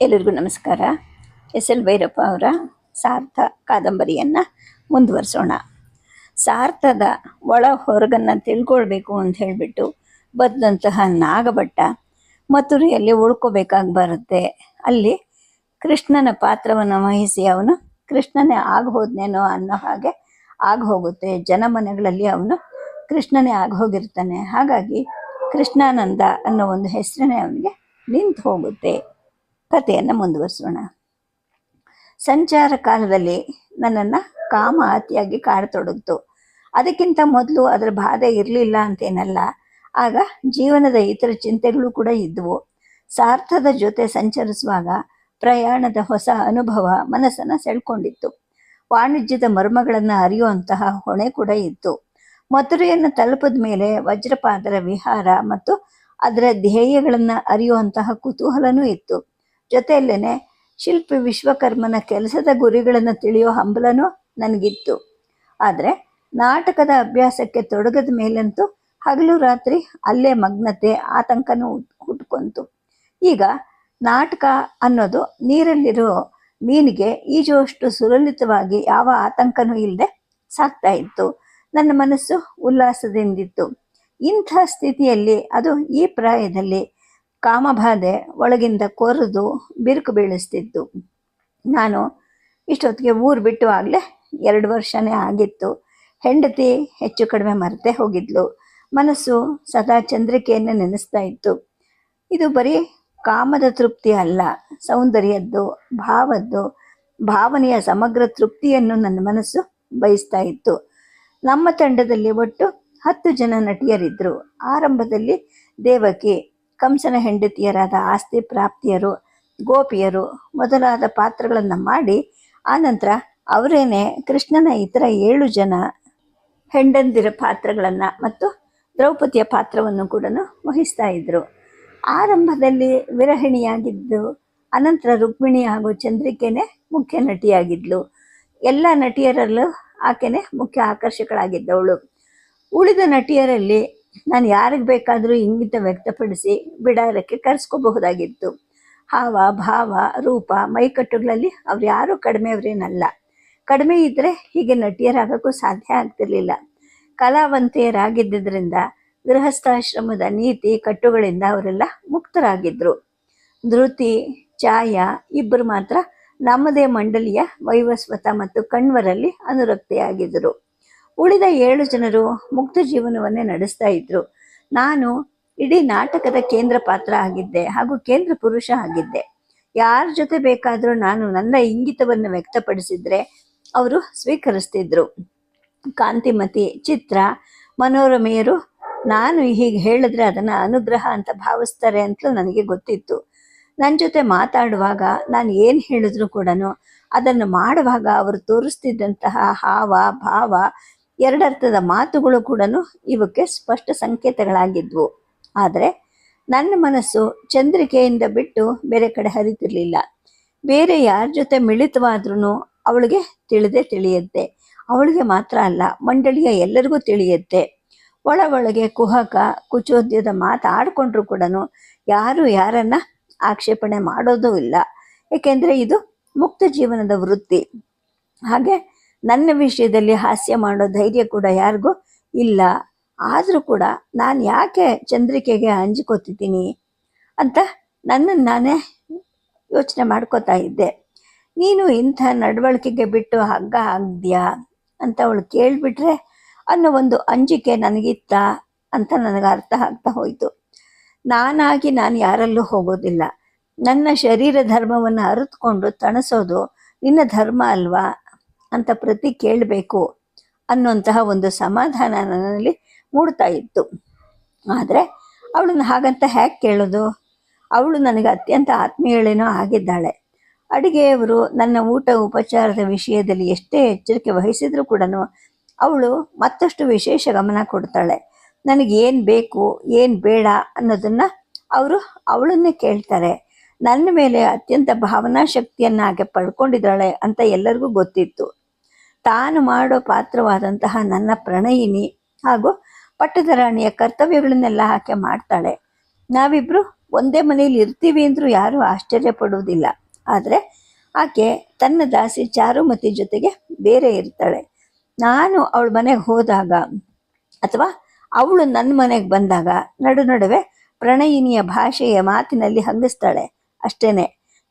ಎಲ್ಲರಿಗೂ ನಮಸ್ಕಾರ. S L Bhyrappa ಅವರ ಸಾರ್ಥ ಕಾದಂಬರಿಯನ್ನು ಮುಂದುವರಿಸೋಣ. ಸಾರ್ಥದ ಒಳ ಹೊರಗನ್ನು ತಿಳ್ಕೊಳ್ಬೇಕು ಅಂತ ಹೇಳಿಬಿಟ್ಟು ಬಂದಂತಹ ನಾಗಭಟ್ಟ ಮಥುರೆಯಲ್ಲಿ ಉಳ್ಕೋಬೇಕಾಗಿ ಬರುತ್ತೆ. ಅಲ್ಲಿ ಕೃಷ್ಣನ ಪಾತ್ರವನ್ನು ವಹಿಸಿ ಅವನು ಕೃಷ್ಣನೇ ಹೋದ್ನೇನೋ ಅನ್ನೋ ಹಾಗೆ ಹೋಗುತ್ತೆ. ಜನಮನೆಗಳಲ್ಲಿ ಅವನು ಕೃಷ್ಣನೇ ಹೋಗಿರ್ತಾನೆ. ಹಾಗಾಗಿ ಕೃಷ್ಣಾನಂದ ಅನ್ನೋ ಒಂದು ಹೆಸರನ್ನೇ ಅವನಿಗೆ ನಿಂತು ಹೋಗುತ್ತೆ. ಕಥೆಯನ್ನು ಮುಂದುವರಿಸೋಣ. ಸಂಚಾರ ಕಾಲದಲ್ಲಿ ನನ್ನನ್ನು ಕಾಮ ಅತಿಯಾಗಿ ಕಾಡತೊಡಗಿತು. ಅದಕ್ಕಿಂತ ಮೊದಲು ಅದರ ಬಾಧೆ ಇರಲಿಲ್ಲ ಅಂತೇನಲ್ಲ. ಆಗ ಜೀವನದ ಇತರ ಚಿಂತೆಗಳು ಕೂಡ ಇದ್ದವು. ಸಾರ್ಥದ ಜೊತೆ ಸಂಚರಿಸುವಾಗ ಪ್ರಯಾಣದ ಹೊಸ ಅನುಭವ ಮನಸ್ಸನ್ನು ಸೆಳ್ಕೊಂಡಿತ್ತು. ವಾಣಿಜ್ಯದ ಮರ್ಮಗಳನ್ನು ಅರಿಯುವಂತಹ ಹೊಣೆ ಕೂಡ ಇತ್ತು. ಮಥುರೆಯನ್ನು ತಲುಪಿದ ಮೇಲೆ ವಜ್ರಪಾದರ ವಿಹಾರ ಮತ್ತು ಅದರ ಧ್ಯೇಯಗಳನ್ನು ಅರಿಯುವಂತಹ ಕುತೂಹಲನೂ ಇತ್ತು. ಜೊತೆಯಲ್ಲೇನೆ ಶಿಲ್ಪಿ ವಿಶ್ವಕರ್ಮನ ಕೆಲಸದ ಗುರಿಗಳನ್ನು ತಿಳಿಯೋ ಹಂಬಲನೂ ನನಗಿತ್ತು. ಆದರೆ ನಾಟಕದ ಅಭ್ಯಾಸಕ್ಕೆ ತೊಡಗದ ಮೇಲಂತೂ ಹಗಲು ರಾತ್ರಿ ಅಲ್ಲೇ ಮಗ್ನತೆ, ಆತಂಕನೂ ಹುಟ್ಕೊಂತು. ಈಗ ನಾಟಕ ಅನ್ನೋದು ನೀರಲ್ಲಿರೋ ಮೀನಿಗೆ ಈಜುವಷ್ಟು ಸುಲಲಿತವಾಗಿ ಯಾವ ಆತಂಕನೂ ಇಲ್ಲದೆ ಸಾಕ್ತಾ ಇತ್ತು. ನನ್ನ ಮನಸ್ಸು ಉಲ್ಲಾಸದಿಂದಿತ್ತು. ಇಂಥ ಸ್ಥಿತಿಯಲ್ಲಿ, ಅದು ಈ ಪ್ರಾಯದಲ್ಲಿ, ಕಾಮಬಾಧೆ ಒಳಗಿಂದ ಕೊರೆದು ಬಿರುಕು ಬೀಳಿಸ್ತಿತ್ತು. ನಾನು ಇಷ್ಟೊತ್ತಿಗೆ ಊರು ಬಿಟ್ಟು ಆಗಲೇ 2 ವರ್ಷನೇ ಆಗಿತ್ತು. ಹೆಂಡತಿ ಹೆಚ್ಚು ಕಡಿಮೆ ಮರೆತೇ ಹೋಗಿದ್ಲು. ಮನಸ್ಸು ಸದಾ ಚಂದ್ರಿಕೆಯನ್ನು ನೆನೆಸ್ತಾ ಇತ್ತು. ಇದು ಬರೀ ಕಾಮದ ತೃಪ್ತಿ ಅಲ್ಲ, ಸೌಂದರ್ಯದ್ದು, ಭಾವನೆಯ ಸಮಗ್ರ ತೃಪ್ತಿಯನ್ನು ನನ್ನ ಮನಸ್ಸು ಬಯಸ್ತಾ ಇತ್ತು. ನಮ್ಮ ತಂಡದಲ್ಲಿ ಒಟ್ಟು 10 ಜನ ನಟಿಯರಿದ್ದರು. ಆರಂಭದಲ್ಲಿ ದೇವಕಿ, ಕಂಸನ ಹೆಂಡತಿಯರಾದ ಆಸ್ತಿ ಪ್ರಾಪ್ತಿಯರು, ಗೋಪಿಯರು ಮೊದಲಾದ ಪಾತ್ರಗಳನ್ನು ಮಾಡಿ, ಆನಂತರ ಅವರೇನೆ ಕೃಷ್ಣನ ಇತರ 7 ಜನ ಹೆಂಡಂದಿರ ಪಾತ್ರಗಳನ್ನು ಮತ್ತು ದ್ರೌಪದಿಯ ಪಾತ್ರವನ್ನು ಕೂಡ ವಹಿಸ್ತಾ ಇದ್ದರು. ಆರಂಭದಲ್ಲಿ ವಿರಹಿಣಿಯಾಗಿದ್ದು, ಅನಂತರ ರುಕ್ಮಿಣಿ ಹಾಗೂ ಚಂದ್ರಿಕೆನೇ ಮುಖ್ಯ ನಟಿಯಾಗಿದ್ಲು. ಎಲ್ಲ ನಟಿಯರಲ್ಲೂ ಆಕೆನೇ ಮುಖ್ಯ ಆಕರ್ಷಕಳಾಗಿದ್ದವಳು. ಉಳಿದ ನಟಿಯರಲ್ಲಿ ನಾನು ಯಾರಿಗೆ ಬೇಕಾದರೂ ಇಂಗಿತ ವ್ಯಕ್ತಪಡಿಸಿ ಬಿಡಾರಕ್ಕೆ ಕರೆಸ್ಕೋಬಹುದಾಗಿತ್ತು. ಹಾವ, ಭಾವ, ರೂಪ, ಮೈಕಟ್ಟುಗಳಲ್ಲಿ ಅವ್ರು ಯಾರೂ ಕಡಿಮೆಯವರೇನಲ್ಲ. ಕಡಿಮೆ ಇದ್ದರೆ ಹೀಗೆ ನಟಿಯರಾಗೋಕ್ಕೂ ಸಾಧ್ಯ ಆಗ್ತಿರ್ಲಿಲ್ಲ. ಕಲಾವಂತೆಯರಾಗಿದ್ದರಿಂದ ಗೃಹಸ್ಥಾಶ್ರಮದ ನೀತಿ ಕಟ್ಟುಗಳಿಂದ ಅವರೆಲ್ಲ ಮುಕ್ತರಾಗಿದ್ದರು. ಧೃತಿ, ಛಾಯಾ ಇಬ್ಬರು ಮಾತ್ರ ನಮ್ಮದೇ ಮಂಡಲಿಯ ವೈವಸ್ವತ ಮತ್ತು ಕಣ್ವರಲ್ಲಿ ಅನುರಕ್ತೆಯಾಗಿದ್ದರು. ಉಳಿದ 7 ಜನರು ಮುಕ್ತ ಜೀವನವನ್ನೇ ನಡೆಸ್ತಾ ಇದ್ರು. ನಾನು ಇಡೀ ನಾಟಕದ ಕೇಂದ್ರ ಪಾತ್ರ ಆಗಿದ್ದೆ ಹಾಗೂ ಕೇಂದ್ರ ಪುರುಷ ಆಗಿದ್ದೆ. ಯಾರ ಜೊತೆ ಬೇಕಾದರೂ ನಾನು ನನ್ನ ಇಂಗಿತವನ್ನು ವ್ಯಕ್ತಪಡಿಸಿದ್ರೆ ಅವರು ಸ್ವೀಕರಿಸ್ತಿದ್ರು. ಕಾಂತಿಮತಿ, ಚಿತ್ರ, ಮನೋರಮೆಯರು ನಾನು ಹೀಗೆ ಹೇಳಿದ್ರೆ ಅದನ್ನು ಅನುಗ್ರಹ ಅಂತ ಭಾವಿಸ್ತಾರೆ ಅಂತಲೂ ನನಗೆ ಗೊತ್ತಿತ್ತು. ನನ್ನ ಜೊತೆ ಮಾತಾಡುವಾಗ ನಾನು ಏನು ಹೇಳಿದ್ರು ಕೂಡ ಅದನ್ನು ಮಾಡುವಾಗ ಅವರು ತೋರಿಸ್ತಿದ್ದಂತಹ ಹಾವ, ಭಾವ, ಎರಡರ್ಥದ ಮಾತುಗಳು ಕೂಡ ಇವಕ್ಕೆ ಸ್ಪಷ್ಟ ಸಂಕೇತಗಳಾಗಿದ್ವು. ಆದರೆ ನನ್ನ ಮನಸ್ಸು ಚಂದ್ರಿಕೆಯಿಂದ ಬಿಟ್ಟು ಬೇರೆ ಕಡೆ ಹರಿತಿರ್ಲಿಲ್ಲ. ಬೇರೆ ಯಾರ ಜೊತೆ ಮಿಳಿತವಾದ್ರೂ ಅವಳಿಗೆ ತಿಳಿಯುತ್ತೆ. ಅವಳಿಗೆ ಮಾತ್ರ ಅಲ್ಲ, ಮಂಡಳಿಯ ಎಲ್ಲರಿಗೂ ತಿಳಿಯುತ್ತೆ. ಒಳಗೆ ಕುಹಕ, ಕುಚೋದ್ಯದ ಮಾತಾಡಿಕೊಂಡ್ರು ಕೂಡ ಯಾರು ಯಾರನ್ನ ಆಕ್ಷೇಪಣೆ ಮಾಡೋದೂ ಇಲ್ಲ. ಏಕೆಂದರೆ ಇದು ಮುಕ್ತ ಜೀವನದ ವೃತ್ತಿ. ಹಾಗೆ ನನ್ನ ವಿಷಯದಲ್ಲಿ ಹಾಸ್ಯ ಮಾಡೋ ಧೈರ್ಯ ಕೂಡ ಯಾರಿಗೂ ಇಲ್ಲ. ಆದರೂ ಕೂಡ ನಾನು ಯಾಕೆ ಚಂದ್ರಿಕೆಗೆ ಅಂಜಿಕೋತಿದ್ದೀನಿ ಅಂತ ನನ್ನನ್ನು ನಾನೇ ಯೋಚನೆ ಮಾಡ್ಕೋತಾ ಇದ್ದೆ. ನೀನು ಇಂಥ ನಡವಳಿಕೆಗೆ ಬಿಟ್ಟು ಹಗ್ಗ ಆಗಿದ್ಯಾ ಅಂತ ಅವಳು ಕೇಳಿಬಿಟ್ರೆ ಅನ್ನೋ ಒಂದು ಅಂಜಿಕೆ ನನಗಿತ್ತ ಅಂತ ನನಗೆ ಅರ್ಥ ಆಗ್ತಾ ಹೋಯಿತು. ನಾನು ಯಾರಲ್ಲೂ ಹೋಗೋದಿಲ್ಲ. ನನ್ನ ಶರೀರ ಧರ್ಮವನ್ನು ಅರಿತುಕೊಂಡು ತಣಿಸೋದು ನಿನ್ನ ಧರ್ಮ ಅಲ್ವಾ ಅಂತ ಪ್ರತಿ ಕೇಳಬೇಕು ಅನ್ನುವಂತಹ ಒಂದು ಸಮಾಧಾನ ನನ್ನಲ್ಲಿ ಮೂಡ್ತಾ ಇತ್ತು. ಆದರೆ ಅವಳನ್ನು ಹಾಗಂತ ಹೇಗೆ ಕೇಳೋದು? ಅವಳು ನನಗೆ ಅತ್ಯಂತ ಆತ್ಮೀಯಳೇನೋ ಆಗಿದ್ದಾಳೆ. ಅಡುಗೆಯವರು ನನ್ನ ಊಟ ಉಪಚಾರದ ವಿಷಯದಲ್ಲಿ ಎಷ್ಟೇ ಎಚ್ಚರಿಕೆ ವಹಿಸಿದರೂ ಕೂಡ ಅವಳು ಮತ್ತಷ್ಟು ವಿಶೇಷ ಗಮನ ಕೊಡ್ತಾಳೆ. ನನಗೇನು ಬೇಕು, ಏನು ಬೇಡ ಅನ್ನೋದನ್ನು ಅವರು ಅವಳನ್ನೇ ಕೇಳ್ತಾರೆ. ನನ್ನ ಮೇಲೆ ಅತ್ಯಂತ ಭಾವನಾ ಶಕ್ತಿಯನ್ನು ಆಕೆ ಪಡ್ಕೊಂಡಿದ್ದಾಳೆ ಅಂತ ಎಲ್ಲರಿಗೂ ಗೊತ್ತಿತ್ತು. ತಾನು ಮಾಡೋ ಪಾತ್ರವಾದಂತಹ ನನ್ನ ಪ್ರಣಯಿನಿ ಹಾಗೂ ಪಟ್ಟದ ರಾಣಿಯ ಕರ್ತವ್ಯಗಳನ್ನೆಲ್ಲ ಆಕೆ ಮಾಡ್ತಾಳೆ. ನಾವಿಬ್ಬರು ಒಂದೇ ಮನೆಯಲ್ಲಿ ಇರ್ತೀವಿ ಅಂದರೂ ಯಾರೂ ಆಶ್ಚರ್ಯ ಪಡುವುದಿಲ್ಲ. ಆದರೆ ಆಕೆ ತನ್ನ ದಾಸಿ ಚಾರುಮತಿ ಜೊತೆಗೆ ಬೇರೆ ಇರ್ತಾಳೆ. ನಾನು ಅವಳ ಮನೆಗೆ ಹೋದಾಗ ಅಥವಾ ಅವಳು ನನ್ನ ಮನೆಗೆ ಬಂದಾಗ ನಡುವೆ ಪ್ರಣಯಿನಿಯ ಭಾಷೆಯ ಮಾತಿನಲ್ಲಿ ಹಂಗಿಸ್ತಾಳೆ ಅಷ್ಟೇನೆ.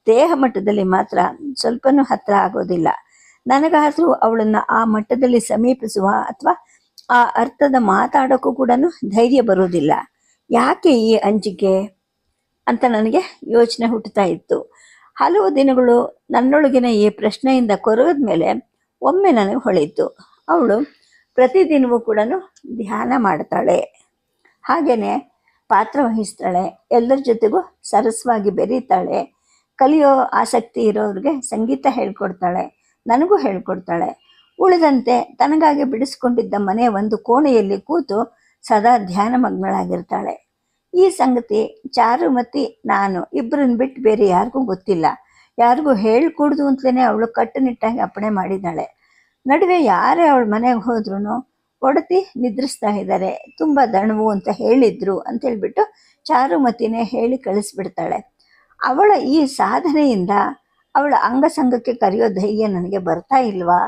ದೇಹ ಮಟ್ಟದಲ್ಲಿ ಮಾತ್ರ ಸ್ವಲ್ಪನೂ ಹತ್ರ ಆಗೋದಿಲ್ಲ. ನನಗಾದರೂ ಅವಳನ್ನು ಆ ಮಟ್ಟದಲ್ಲಿ ಸಮೀಪಿಸುವ ಅಥವಾ ಆ ಅರ್ಥದ ಮಾತಾಡೋಕ್ಕೂ ಕೂಡ ಧೈರ್ಯ ಬರೋದಿಲ್ಲ. ಯಾಕೆ ಈ ಅಂಜಿಕೆ ಅಂತ ನನಗೆ ಯೋಚನೆ ಹುಟ್ಟುತ್ತಾ ಇತ್ತು. ಹಲವು ದಿನಗಳು ನನ್ನೊಳಗಿನ ಈ ಪ್ರಶ್ನೆಯಿಂದ ಕೊರಗದ ಮೇಲೆ ಒಮ್ಮೆ ನನಗೆ ಹೊಳೆಯಿತು, ಅವಳು ಪ್ರತಿದಿನವೂ ಕೂಡ ಧ್ಯಾನ ಮಾಡ್ತಾಳೆ, ಹಾಗೆಯೇ ಪಾತ್ರ ವಹಿಸ್ತಾಳೆ, ಎಲ್ಲರ ಜೊತೆಗೂ ಸರಸವಾಗಿ ಬೆರೀತಾಳೆ, ಕಲಿಯೋ ಆಸಕ್ತಿ ಇರೋರಿಗೆ ಸಂಗೀತ ಹೇಳ್ಕೊಡ್ತಾಳೆ, ನನಗೂ ಹೇಳ್ಕೊಡ್ತಾಳೆ. ಉಳಿದಂತೆ ತನಗಾಗಿ ಬಿಡಿಸ್ಕೊಂಡಿದ್ದ ಮನೆಯ ಒಂದು ಕೋಣೆಯಲ್ಲಿ ಕೂತು ಸದಾ ಧ್ಯಾನ ಮಗ್ನಳಾಗಿರ್ತಾಳೆ. ಈ ಸಂಗತಿ ಚಾರುಮತಿ ನಾನು ಇಬ್ಬರನ್ನ ಬಿಟ್ಟು ಬೇರೆ ಯಾರಿಗೂ ಗೊತ್ತಿಲ್ಲ. ಯಾರಿಗೂ ಹೇಳ್ಕೊಡ್ದು ಅಂತಲೇ ಅವಳು ಕಟ್ಟುನಿಟ್ಟಾಗಿ ಅಪ್ಪಣೆ ಮಾಡಿದ್ದಾಳೆ. ನಡುವೆ ಯಾರೇ ಅವಳ ಮನೆಗೆ ಹೋದ್ರೂ ಒಡತಿ ನಿದ್ರಿಸ್ತಾ ಇದ್ದಾರೆ, ತುಂಬ ದಣವು ಅಂತ ಹೇಳಿದ್ರು ಅಂತೇಳ್ಬಿಟ್ಟು ಚಾರುಮತಿನೇ ಹೇಳಿ ಕಳಿಸ್ಬಿಡ್ತಾಳೆ. ಅವಳ ಈ ಸಾಧನೆಯಿಂದ ಅವಳ ಅಂಗಸಂಗಕ್ಕೆ ಕರೆಯೋ ಧೈರ್ಯ ನನಗೆ ಬರ್ತಾ ಇಲ್ವಾ?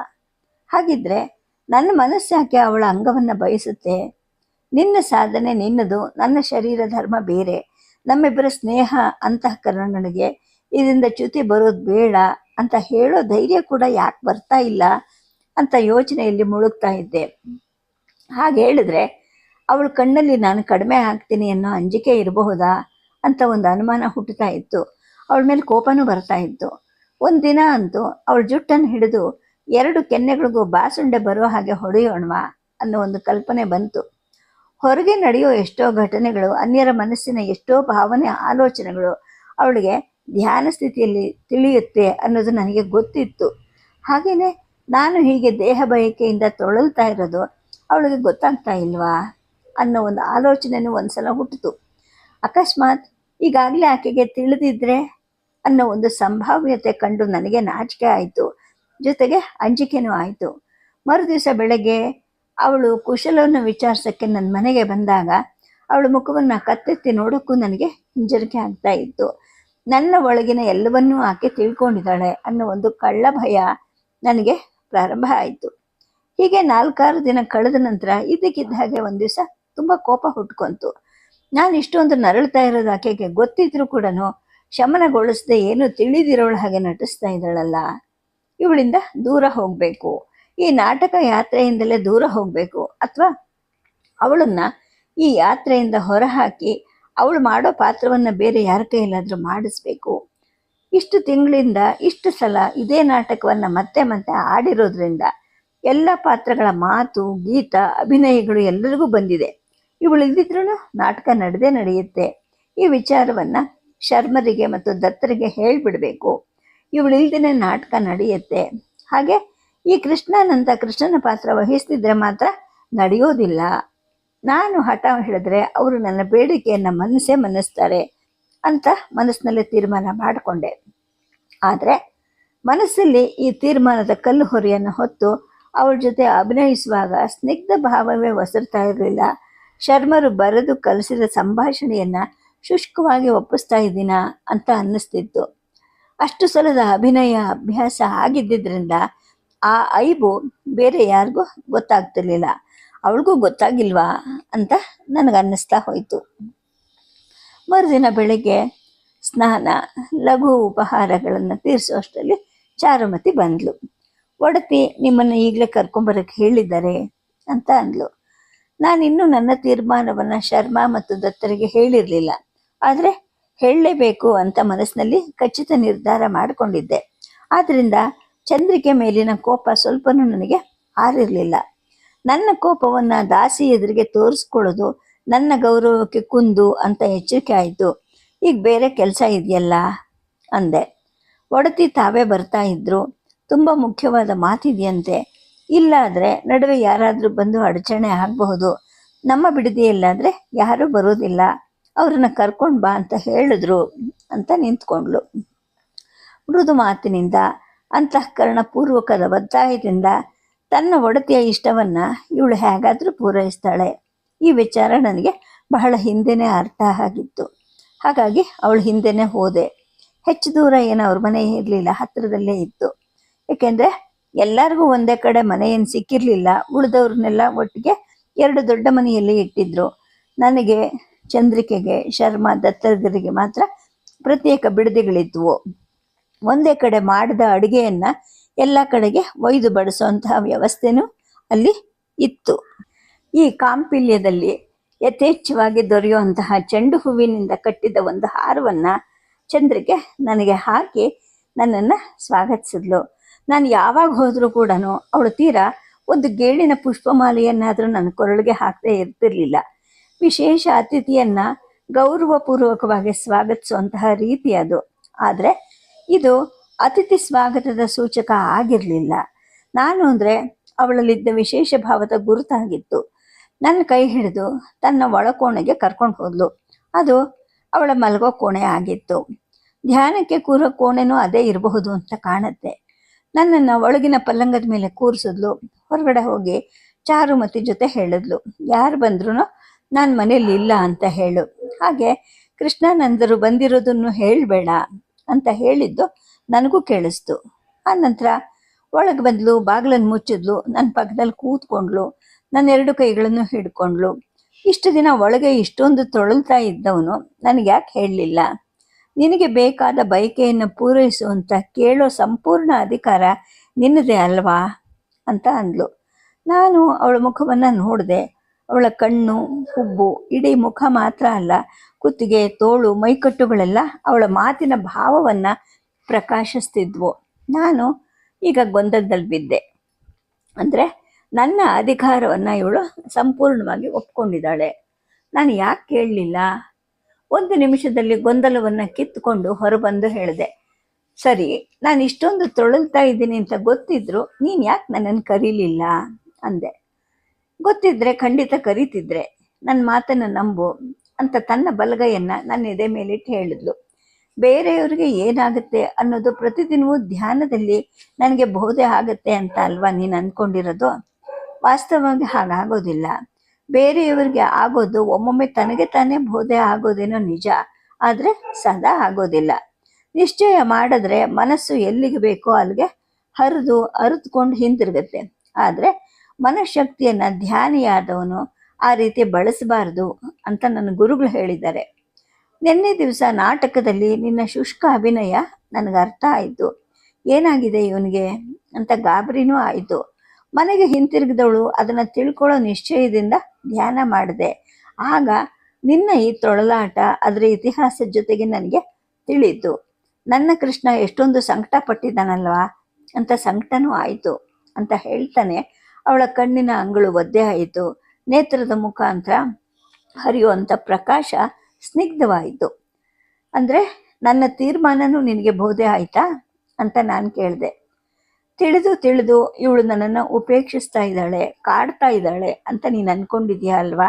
ಹಾಗಿದ್ರೆ ನನ್ನ ಮನಸ್ಸು ಯಾಕೆ ಅವಳ ಅಂಗವನ್ನು ಬಯಸುತ್ತೆ? ನಿನ್ನ ಸಾಧನೆ ನಿನ್ನದು, ನನ್ನ ಶರೀರ ಧರ್ಮ ಬೇರೆ, ನಮ್ಮಿಬ್ಬರ ಸ್ನೇಹ ಅಂತಃಕರಣಗಳಿಗೆ ಇದರಿಂದ ಚ್ಯುತಿ ಬರೋದು ಬೇಡ ಅಂತ ಹೇಳೋ ಧೈರ್ಯ ಕೂಡ ಯಾಕೆ ಬರ್ತಾ ಇಲ್ಲ ಅಂತ ಯೋಚನೆಯಲ್ಲಿ ಮುಳುಗ್ತಾ ಇದ್ದೆ. ಹಾಗೆ ಹೇಳಿದ್ರೆ ಅವಳ ಕಣ್ಣಲ್ಲಿ ನಾನು ಕಡಿಮೆ ಆಗ್ತೀನಿ ಅನ್ನೋ ಅಂಜಿಕೆ ಇರಬಹುದಾ ಅಂತ ಒಂದು ಅನುಮಾನ ಹುಟ್ಟುತ್ತಾ ಇತ್ತು. ಅವಳ ಮೇಲೆ ಕೋಪನೂ ಬರ್ತಾ ಇತ್ತು. ಒಂದಿನ ಅಂತೂ ಅವಳ ಜುಟ್ಟನ್ನು ಹಿಡಿದು 2 ಕೆನ್ನೆಗಳಿಗೂ ಬಾಸುಂಡೆ ಬರೋ ಹಾಗೆ ಹೊಡೆಯೋಣವಾ ಅನ್ನೋ ಒಂದು ಕಲ್ಪನೆ ಬಂತು. ಹೊರಗೆ ನಡೆಯೋ ಎಷ್ಟೋ ಘಟನೆಗಳು, ಅನ್ಯರ ಮನಸ್ಸಿನ ಎಷ್ಟೋ ಭಾವನೆ ಆಲೋಚನೆಗಳು ಅವಳಿಗೆ ಧ್ಯಾನ ಸ್ಥಿತಿಯಲ್ಲಿ ತಿಳಿಯುತ್ತೆ ಅನ್ನೋದು ನನಗೆ ಗೊತ್ತಿತ್ತು. ಹಾಗೆಯೇ ನಾನು ಹೀಗೆ ದೇಹ ಬಯಕೆಯಿಂದ ತೊಳಲ್ತಾ ಇರೋದು ಅವಳಿಗೆ ಗೊತ್ತಾಗ್ತಾ ಇಲ್ವಾ ಅನ್ನೋ ಒಂದು ಆಲೋಚನೆಯೂ ಒಂದ್ಸಲ ಹುಟ್ಟಿತು. ಅಕಸ್ಮಾತ್ ಈಗಾಗಲೇ ಆಕೆಗೆ ತಿಳಿದಿದ್ರೆ ಅನ್ನೋ ಒಂದು ಸಂಭಾವ್ಯತೆ ಕಂಡು ನನಗೆ ನಾಚಿಕೆ ಆಯಿತು, ಜೊತೆಗೆ ಅಂಜಿಕೆನೂ ಆಯಿತು. ಮರುದಿವಸ ಬೆಳಗ್ಗೆ ಅವಳು ಕುಶಲವನ್ನು ವಿಚಾರಿಸೋಕ್ಕೆ ನನ್ನ ಮನೆಗೆ ಬಂದಾಗ ಅವಳ ಮುಖವನ್ನು ಕತ್ತೆತ್ತಿ ನೋಡೋಕ್ಕೂ ನನಗೆ ಹಿಂಜರಿಕೆ ಆಗ್ತಾ ಇತ್ತು. ನನ್ನ ಒಳಗಿನ ಎಲ್ಲವನ್ನೂ ಆಕೆ ತಿಳ್ಕೊಂಡಿದ್ದಾಳೆ ಅನ್ನೋ ಒಂದು ಕಳ್ಳ ಭಯ ನನಗೆ ಪ್ರಾರಂಭ ಆಯಿತು. ಹೀಗೆ 4-6 ದಿನ ಕಳೆದ ನಂತರ ಇದ್ದಕ್ಕಿದ್ದ ಹಾಗೆ ಒಂದು ದಿವಸ ತುಂಬ ಕೋಪ ಹುಟ್ಕೊಂತು. ನಾನು ಇಷ್ಟೊಂದು ನರಳ್ತಾ ಇರೋದು ಆಕೆಗೆ ಗೊತ್ತಿದ್ರೂ ಕೂಡ ಶಮನಗೊಳಿಸದೆ ಏನು ತಿಳಿದಿರೋಳ ಹಾಗೆ ನಟಿಸ್ತಾ ಇದ್ದಾಳಲ್ಲ, ಇವಳಿಂದ ದೂರ ಹೋಗಬೇಕು, ಈ ನಾಟಕ ಯಾತ್ರೆಯಿಂದಲೇ ದೂರ ಹೋಗಬೇಕು, ಅಥವಾ ಅವಳನ್ನು ಈ ಯಾತ್ರೆಯಿಂದ ಹೊರಹಾಕಿ ಅವಳು ಮಾಡೋ ಪಾತ್ರವನ್ನು ಬೇರೆ ಯಾರ ಕೈಯಲ್ಲಾದರೂ ಮಾಡಿಸ್ಬೇಕು. ಇಷ್ಟು ತಿಂಗಳಿಂದ ಇಷ್ಟು ಸಲ ಇದೇ ನಾಟಕವನ್ನು ಮತ್ತೆ ಮತ್ತೆ ಆಡಿರೋದ್ರಿಂದ ಎಲ್ಲ ಪಾತ್ರಗಳ ಮಾತು, ಗೀತ, ಅಭಿನಯಗಳು ಎಲ್ಲರಿಗೂ ಬಂದಿದೆ. ಇವಳು ಇಲ್ದಿದ್ರೂ ನಾಟಕ ನಡೆಯುತ್ತೆ. ಈ ವಿಚಾರವನ್ನು ಶರ್ಮರಿಗೆ ಮತ್ತು ದತ್ತರಿಗೆ ಹೇಳಿಬಿಡಬೇಕು. ಇವಳಿಲ್ದೇ ನಾಟಕ ನಡೆಯುತ್ತೆ. ಹಾಗೆ ಈ ಕೃಷ್ಣನಂತ ಕೃಷ್ಣನ ಪಾತ್ರ ವಹಿಸ್ತಿದ್ರೆ ಮಾತ್ರ ನಡೆಯೋದಿಲ್ಲ. ನಾನು ಹಠ ಹಿಡಿದ್ರೆ ಅವರು ನನ್ನ ಬೇಡಿಕೆಯನ್ನು ಮನ್ನಿಸ್ತಾರೆ ಅಂತ ಮನಸ್ಸಿನಲ್ಲೇ ತೀರ್ಮಾನ ಮಾಡಿಕೊಂಡೆ. ಆದರೆ ಮನಸ್ಸಲ್ಲಿ ಈ ತೀರ್ಮಾನದ ಕಲ್ಲು ಹೊರೆಯನ್ನು ಹೊತ್ತು ಅವಳ ಜೊತೆ ಅಭಿನಯಿಸುವಾಗ ಸ್ನಿಗ್ಧ ಭಾವವೇ ಒಸರ್ತಾ ಇರಲಿಲ್ಲ. ಶರ್ಮರು ಬರೆದು ಕಲಿಸಿದ ಸಂಭಾಷಣೆಯನ್ನು ಶುಷ್ಕವಾಗಿ ಒಪ್ಪಿಸ್ತಾ ಇದ್ದೀನ ಅಂತ ಅನ್ನಿಸ್ತಿತ್ತು. ಅಷ್ಟು ಸಲದ ಅಭಿನಯ ಅಭ್ಯಾಸ ಆಗಿದ್ದರಿಂದ ಆ ಐಬು ಬೇರೆ ಯಾರಿಗೂ ಗೊತ್ತಾಗ್ತಿರ್ಲಿಲ್ಲ. ಅವಳಿಗೂ ಗೊತ್ತಾಗಿಲ್ವಾ ಅಂತ ನನಗನ್ನಿಸ್ತಾ ಹೋಯಿತು. ಮರುದಿನ ಬೆಳಗ್ಗೆ ಸ್ನಾನ, ಲಘು ಉಪಹಾರಗಳನ್ನು ತೀರಿಸೋಷ್ಟರಲ್ಲಿ ಚಾರುಮತಿ ಬಂದಳು. ಒಡತಿ ನಿಮ್ಮನ್ನು ಈಗಲೇ ಕರ್ಕೊಂಬರಕ್ಕೆ ಹೇಳಿದ್ದಾರೆ ಅಂತ ಅಂದ್ಲು. ನಾನಿನ್ನೂ ನನ್ನ ತೀರ್ಮಾನವನ್ನು ಶರ್ಮಾ ಮತ್ತು ದತ್ತರಿಗೆ ಹೇಳಿರಲಿಲ್ಲ. ಆದರೆ ಹೇಳಲೇಬೇಕು ಅಂತ ಮನಸ್ಸಿನಲ್ಲಿ ಖಚಿತ ನಿರ್ಧಾರ ಮಾಡಿಕೊಂಡಿದ್ದೆ. ಆದ್ದರಿಂದ ಚಂದ್ರಿಕೆ ಮೇಲಿನ ಕೋಪ ಸ್ವಲ್ಪನೂ ನನಗೆ ಆರಿರಲಿಲ್ಲ. ನನ್ನ ಕೋಪವನ್ನು ದಾಸಿ ಎದುರಿಗೆ ತೋರಿಸ್ಕೊಳ್ಳೋದು ನನ್ನ ಗೌರವಕ್ಕೆ ಕುಂದು ಅಂತ ಎಚ್ಚರಿಕೆ ಆಯಿತು. ಈಗ ಬೇರೆ ಕೆಲಸ ಇದೆಯಲ್ಲ ಅಂದೆ. ಒಡತಿ ತಾವೇ ಬರ್ತಾ ಇದ್ರು, ತುಂಬ ಮುಖ್ಯವಾದ ಮಾತಿದೆಯಂತೆ. ಇಲ್ಲಾದರೆ ನಡುವೆ ಯಾರಾದರೂ ಬಂದು ಅಡಚಣೆ ಆಗಬಹುದು. ನಮ್ಮ ಬಿಡದಿಯಲ್ಲಾದರೆ ಯಾರೂ ಬರೋದಿಲ್ಲ, ಅವ್ರನ್ನ ಕರ್ಕೊಂಡು ಬಾ ಅಂತ ಹೇಳಿದ್ರು ಅಂತ ನಿಂತ್ಕೊಂಡ್ಳು. ಮೃದು ಮಾತಿನಿಂದ, ಅಂತಃಕರಣ ಪೂರ್ವಕದ ಒತ್ತಾಯದಿಂದ ತನ್ನ ಒಡತಿಯ ಇಷ್ಟವನ್ನು ಇವಳು ಹೇಗಾದರೂ ಪೂರೈಸ್ತಾಳೆ. ಈ ವಿಚಾರ ನನಗೆ ಬಹಳ ಹಿಂದೆನೇ ಅರ್ಥ ಆಗಿತ್ತು. ಹಾಗಾಗಿ ಅವಳು ಹಿಂದೆನೇ ಹೋದೆ. ಹೆಚ್ಚು ದೂರ ಏನೋ ಅವ್ರ ಮನೆ ಇರಲಿಲ್ಲ, ಹತ್ತಿರದಲ್ಲೇ ಇತ್ತು. ಏಕೆಂದರೆ ಎಲ್ಲರಿಗೂ ಒಂದೇ ಕಡೆ ಮನೆ ಏನು ಸಿಕ್ಕಿರಲಿಲ್ಲ. ಉಳಿದವ್ರನ್ನೆಲ್ಲ ಒಟ್ಟಿಗೆ 2 ದೊಡ್ಡ ಮನೆಯಲ್ಲಿ ಇಟ್ಟಿದ್ರು. ನನಗೆ, ಚಂದ್ರಿಕೆಗೆ, ಶರ್ಮಾ ದತ್ತರಿಗೆ ಮಾತ್ರ ಪ್ರತ್ಯೇಕ ಬಿಡದಿಗಳಿದ್ವು. ಒಂದೇ ಕಡೆ ಮಾಡಿದ ಅಡುಗೆಯನ್ನು ಎಲ್ಲ ಕಡೆಗೆ ಒಯ್ದು ಬಡಿಸುವಂತಹ ವ್ಯವಸ್ಥೆನೂ ಅಲ್ಲಿ ಇತ್ತು. ಈ ಕಾಂಪಿಲ್ಯದಲ್ಲಿ ಯಥೇಚ್ಛವಾಗಿ ದೊರೆಯುವಂತಹ ಚೆಂಡು ಹೂವಿನಿಂದ ಕಟ್ಟಿದ ಒಂದು ಹಾರವನ್ನು ಚಂದ್ರಿಕೆ ನನಗೆ ಹಾಕಿ ನನ್ನನ್ನು ಸ್ವಾಗತಿಸಿದ್ಲು. ನಾನು ಯಾವಾಗ ಹೋದರೂ ಕೂಡ ಅವಳು ತೀರ ಒಂದು ಗೇಳಿನ ಪುಷ್ಪಮಾಲೆಯನ್ನಾದರೂ ನನ್ನ ಕೊರಳಿಗೆ ಹಾಕದೇ ಇರ್ತಿರ್ಲಿಲ್ಲ. ವಿಶೇಷ ಅತಿಥಿಯನ್ನು ಗೌರವಪೂರ್ವಕವಾಗಿ ಸ್ವಾಗತಿಸುವಂತಹ ರೀತಿ ಅದು. ಆದರೆ ಇದು ಅತಿಥಿ ಸ್ವಾಗತದ ಸೂಚಕ ಆಗಿರಲಿಲ್ಲ. ನಾನು ಅಂದರೆ ಅವಳಲ್ಲಿದ್ದ ವಿಶೇಷ ಭಾವದ ಗುರುತಾಗಿತ್ತು. ನನ್ನ ಕೈ ಹಿಡಿದು ತನ್ನ ಒಳಕೋಣೆಗೆ ಕರ್ಕೊಂಡು ಹೋದ್ಲು. ಅದು ಅವಳ ಮಲಗೋ ಕೋಣೆ ಆಗಿತ್ತು. ಧ್ಯಾನಕ್ಕೆ ಕೂರೋ ಕೋಣೆನೂ ಅದೇ ಇರಬಹುದು ಅಂತ ಕಾಣುತ್ತೆ. ನನ್ನನ್ನು ಒಳಗಿನ ಪಲ್ಲಂಗದ ಮೇಲೆ ಕೂರಿಸಿದ್ಲು. ಹೊರಗಡೆ ಹೋಗಿ ಚಾರುಮತಿ ಜೊತೆ ಹೇಳಿದ್ಲು, ಯಾರು ಬಂದ್ರೂ ನಾನು ಮನೇಲಿ ಇಲ್ಲ ಅಂತ ಹೇಳು. ಹಾಗೆ ಕೃಷ್ಣಾನಂದರು ಬಂದಿರೋದನ್ನು ಹೇಳಬೇಡ ಅಂತ ಹೇಳಿದ್ದು ನನಗೂ ಕೇಳಿಸ್ತು. ಆನಂತರ ಒಳಗೆ ಬಂದ್ಲು, ಬಾಗಿಲನ್ನು ಮುಚ್ಚಿದ್ಲು, ನನ್ನ ಪಕ್ಕದಲ್ಲಿ ಕೂತ್ಕೊಂಡ್ಲು, ನನ್ನ 2 ಕೈಗಳನ್ನು ಹಿಡ್ಕೊಂಡ್ಲು. ಇಷ್ಟು ದಿನ ಒಳಗೆ ಇಷ್ಟೊಂದು ತೊಳಲ್ತಾ ಇದ್ದವನು ನನಗೆ ಯಾಕೆ ಹೇಳಲಿಲ್ಲ? ನಿನಗೆ ಬೇಕಾದ ಬಯಕೆಯನ್ನು ಪೂರೈಸುವಂತ ಕೇಳೋ ಸಂಪೂರ್ಣ ಅಧಿಕಾರ ನಿನ್ನದೇ ಅಲ್ವಾ ಅಂತ ಅಂದ್ಲು. ನಾನು ಅವಳ ಮುಖವನ್ನು ನೋಡಿದೆ. ಅವಳ ಕಣ್ಣು, ಹುಬ್ಬು, ಇಡೀ ಮುಖ ಮಾತ್ರ ಅಲ್ಲ, ಕುತ್ತಿಗೆ, ತೋಳು, ಮೈಕಟ್ಟುಗಳೆಲ್ಲ ಅವಳ ಮಾತಿನ ಭಾವವನ್ನು ಪ್ರಕಾಶಿಸ್ತಿದ್ವು. ನಾನು ಈಗ ಗೊಂದಲದಲ್ಲಿ ಬಿದ್ದೆ. ಅಂದರೆ ನನ್ನ ಅಧಿಕಾರವನ್ನು ಇವಳು ಸಂಪೂರ್ಣವಾಗಿ ಒಪ್ಕೊಂಡಿದ್ದಾಳೆ. ನಾನು ಯಾಕೆ ಕೇಳಲಿಲ್ಲ? 1 ನಿಮಿಷದಲ್ಲಿ ಗೊಂದಲವನ್ನು ಕಿತ್ತುಕೊಂಡು ಹೊರಬಂದು ಹೇಳಿದೆ, ಸರಿ, ನಾನು ಇಷ್ಟೊಂದು ತೊಳಲ್ತಾ ಇದ್ದೀನಿ ಅಂತ ಗೊತ್ತಿದ್ರು ನೀನು ಯಾಕೆ ನನ್ನನ್ನು ಕರೀಲಿಲ್ಲ ಅಂದೆ. ಗೊತ್ತಿದ್ರೆ ಖಂಡಿತ ಕರೀತಿದ್ರೆ, ನನ್ನ ಮಾತನ್ನು ನಂಬು ಅಂತ ತನ್ನ ಬಲಗೈಯನ್ನು ನನ್ನ ಎದೆ ಮೇಲಿಟ್ಟು ಹೇಳಿದ್ಲು. ಬೇರೆಯವರಿಗೆ ಏನಾಗುತ್ತೆ ಅನ್ನೋದು ಪ್ರತಿದಿನವೂ ಧ್ಯಾನದಲ್ಲಿ ನನಗೆ ಬೋಧೆ ಆಗುತ್ತೆ ಅಂತ ಅಲ್ವಾ ನೀನು ಅಂದ್ಕೊಂಡಿರೋದು? ವಾಸ್ತವವಾಗಿ ಹಾಗಾಗೋದಿಲ್ಲ. ಬೇರೆಯವರಿಗೆ ಆಗೋದು ಒಮ್ಮೊಮ್ಮೆ ತನಗೆ ತಾನೇ ಬೋಧೆ ಆಗೋದೇನೋ ನಿಜ, ಆದರೆ ಸದಾ ಆಗೋದಿಲ್ಲ. ನಿಶ್ಚಯ ಮಾಡಿದ್ರೆ ಮನಸ್ಸು ಎಲ್ಲಿಗೆ ಬೇಕೋ ಅಲ್ಲಿಗೆ ಅರಿತುಕೊಂಡು ಹಿಂತಿರುಗುತ್ತೆ. ಆದರೆ ಮನಃಶಕ್ತಿಯನ್ನು ಧ್ಯಾನಿಯಾದವನು ಆ ರೀತಿ ಬಳಸಬಾರ್ದು ಅಂತ ನನ್ನ ಗುರುಗಳು ಹೇಳಿದ್ದಾರೆ. ನಿನ್ನೆ ದಿವಸ ನಾಟಕದಲ್ಲಿ ನಿನ್ನ ಶುಷ್ಕ ಅಭಿನಯ ನನಗೆ ಅರ್ಥ ಆಯಿತು. ಏನಾಗಿದೆ ಇವನಿಗೆ ಅಂತ ಗಾಬರಿನೂ ಆಯಿತು. ಮನೆಗೆ ಹಿಂತಿರುಗಿದವಳು ಅದನ್ನು ತಿಳ್ಕೊಳ್ಳೋ ನಿಶ್ಚಯದಿಂದ ಧ್ಯಾನ ಮಾಡಿದೆ. ಆಗ ನಿನ್ನ ಈ ತೊಳಲಾಟ, ಅದರ ಇತಿಹಾಸದ ಜೊತೆಗೆ ನನಗೆ ತಿಳಿಯಿತು. ನನ್ನ ಕೃಷ್ಣ ಎಷ್ಟೊಂದು ಸಂಕಟ ಪಟ್ಟಿದ್ದಾನಲ್ವಾ ಅಂತ ಸಂಕಟನೂ ಆಯಿತು ಅಂತ ಹೇಳ್ತಾನೆ ಅವಳ ಕಣ್ಣಿನ ಅಂಗಳು ಒದ್ದೆ ಆಯಿತು. ನೇತ್ರದ ಮುಖಾಂತರ ಹರಿಯುವಂಥ ಪ್ರಕಾಶ ಸ್ನಿಗ್ಧವಾಯಿತು. ಅಂದರೆ ನನ್ನ ತೀರ್ಮಾನನೂ ನಿನಗೆ ಬೋಧೆ ಆಯಿತಾ ಅಂತ ನಾನು ಕೇಳಿದೆ. ತಿಳಿದು ಇವಳು ನನ್ನನ್ನು ಉಪೇಕ್ಷಿಸ್ತಾ ಇದ್ದಾಳೆ, ಕಾಡ್ತಾ ಇದ್ದಾಳೆ ಅಂತ ನೀನು ಅಂದ್ಕೊಂಡಿದ್ಯಾ ಅಲ್ವಾ?